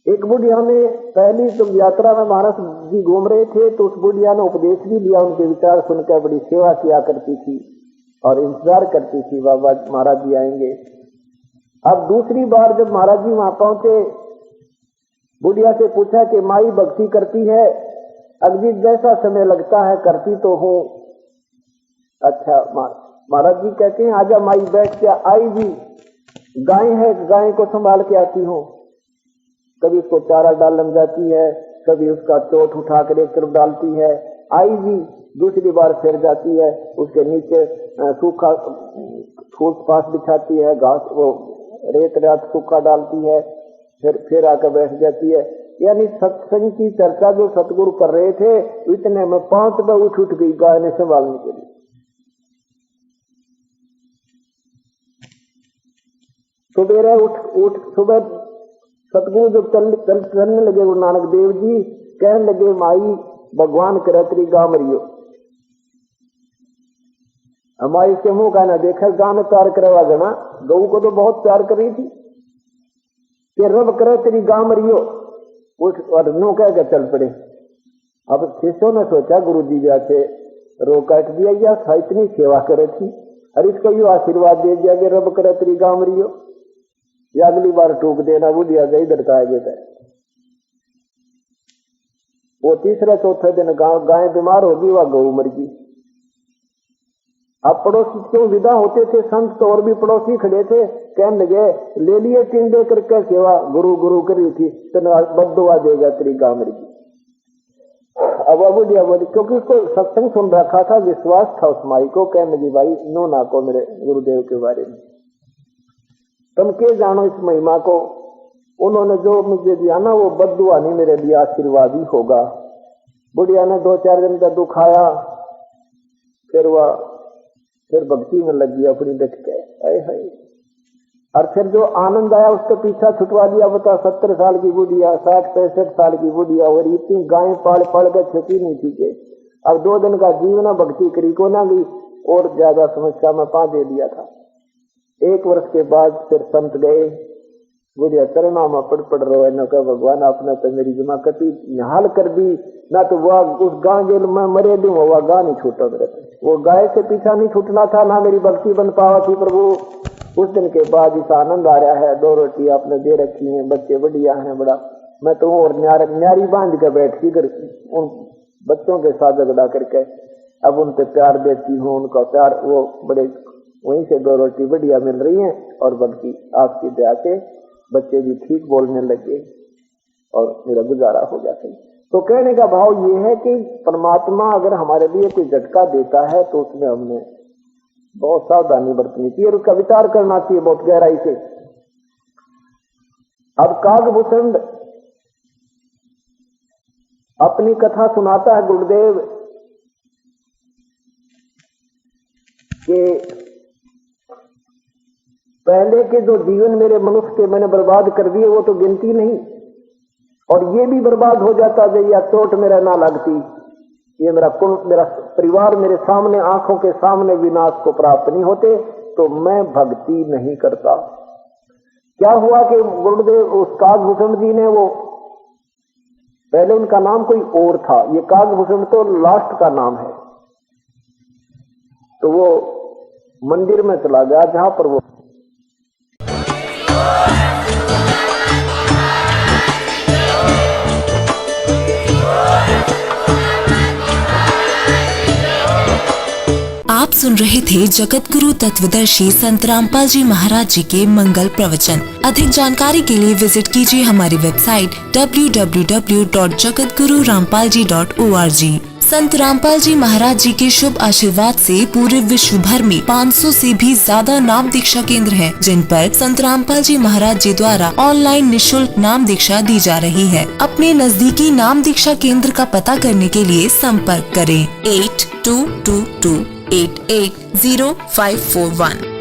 एक बुढ़िया ने पहली तो यात्रा में महाराज जी घूम रहे थे, तो उस बुढ़िया ने उपदेश भी लिया, उनके विचार सुनकर बड़ी सेवा किया करती थी और इंतजार करती थी बाबा महाराज जी आएंगे। अब दूसरी बार जब महाराज जी वहां पहुंचे, बुढ़िया से पूछा कि माई भक्ति करती है? अगली जैसा समय लगता है करती तो हूं। अच्छा महाराज जी कहते हैं आजा माई बैठ के। आई जी, गाय है, गाय को संभाल के आती हूं, कभी उसको चारा डालने जाती है, कभी उसका चोट उठा कर एक तरफ डालती है। आई जी, दूसरी बार फिर जाती है, उसके नीचे सूखा फूस फास बिछाती है, घास वो रेत रात सूखा डालती है, फिर आकर बैठ जाती है। यानी सत्संग की चर्चा जो सतगुरु कर रहे थे, इतने में 5 बार उठ गई गाय ने संभालने के लिए। सुबह उठ सुबह सतगुरु जब चलने लगे गुरु नानक देव जी, कहने लगे माई भगवान करे तेरी गां मरियो। हमारी इसके मुंह का ना देखा, गां में प्यार करवा गना, गऊ को तो बहुत प्यार कर रही थी कि रब करे तेरी गां मरियो। उठ और नो कह के चल पड़े। अब शिष्यों ने सोचा गुरु जी से रो काट दिया, या इतनी सेवा करे थी और इसको यू आशीर्वाद दे दिया कि रब करे तेरी गां मरियो, या अगली बार टूक देना बुढ़िया गई दरकाएगे। वो तीसरे चौथे दिन गाय बीमार होगी, वह गऊ मर गई। अब पड़ोसी क्यों विदा होते थे संत, तो और भी पड़ोसी खड़े थे, कहने लगे ले लिए टिंडे करके सेवा, गुरु गुरु करी थी तो बद्दुआ देगा तेरी गां मर गई। अब वो बुढ़िया बोली, क्योंकि उसको सत्संग सुन रखा था, विश्वास था उस माई को, कहने लगी भाई नो ना को मेरे गुरुदेव के बारे में, तुम के जानो इस महिमा को। उन्होंने जो मुझे दिया ना वो बद्दुआ नहीं, मेरे लिए आशीर्वाद ही होगा। बुढ़िया ने 2-4 दिन का दुख आया, फिर भक्ति में लग गया अपनी देख के। और फिर जो आनंद आया उसका पीछा छुटवा दिया। बता 70 साल की बुढ़िया, 60-65 साल की बुढ़िया, और इतनी गायें पाल के छुटी नहीं थी के अब 2 दिन का जीवन भक्ति करी को ना गई, और ज्यादा समस्या में पा दे दिया था। 1 वर्ष के बाद फिर संत गए, बुढ़िया चरणों में पड़ रहे न कह भगवान आपने तो मेरी जमा कति निहाल कर दी, ना तो वह उस गांव जेल में मरे दूं, वह गां नहीं छूटा मेरे, वो गाय से पीछा नहीं छूटना था, ना मेरी भक्ति बन पावा थी प्रभु। उस दिन के बाद इस आनंद आ रहा है, 2 रोटी आपने दे रखी है, बच्चे बढ़िया हैं बड़ा, मैं तो और न्यारी बांध के बैठ की उन बच्चों के साथ झगड़ा करके अब उन पे प्यार देती हूँ, उनका प्यार वो बड़े वहीं से 2 रोटी बढ़िया मिल रही है, और बल्कि आपकी दया से बच्चे भी ठीक बोलने लगे और मेरा गुजारा हो जाता है। तो कहने का भाव ये है कि परमात्मा अगर हमारे लिए कोई झटका देता है तो उसमें हमने बहुत सावधानी बरतनी चाहिए और उसका विचार करना चाहिए बहुत गहराई से। अब कागभूषण अपनी कथा सुनाता है गुरुदेव कि पहले के जो जीवन मेरे मनुष्य के मैंने बर्बाद कर दिए वो तो गिनती नहीं, और ये भी बर्बाद हो जाता जो या चोट मेरा ना लगती, ये मेरा कुल मेरा परिवार मेरे सामने आंखों के सामने विनाश को प्राप्त नहीं होते, तो मैं भक्ति नहीं करता। क्या हुआ कि गुरुदेव उस कागभूषण जी ने, वो पहले उनका नाम कोई और था, ये कागभूषण तो लास्ट का नाम है, तो वो मंदिर में चला गया जहां पर वो आप सुन रहे थे जगत गुरु तत्वदर्शी संत रामपाल जी महाराज जी के मंगल प्रवचन। अधिक जानकारी के लिए विजिट कीजिए हमारी वेबसाइट www.jagatgururampalji.org। संत रामपाल जी महाराज जी के शुभ आशीर्वाद से पूरे विश्व भर में 500 से भी ज्यादा नाम दीक्षा केंद्र हैं, जिन पर संत रामपाल जी महाराज जी द्वारा ऑनलाइन निशुल्क नाम दीक्षा दी जा रही है। अपने नजदीकी नाम दीक्षा केंद्र का पता करने के लिए संपर्क करें 8222880541।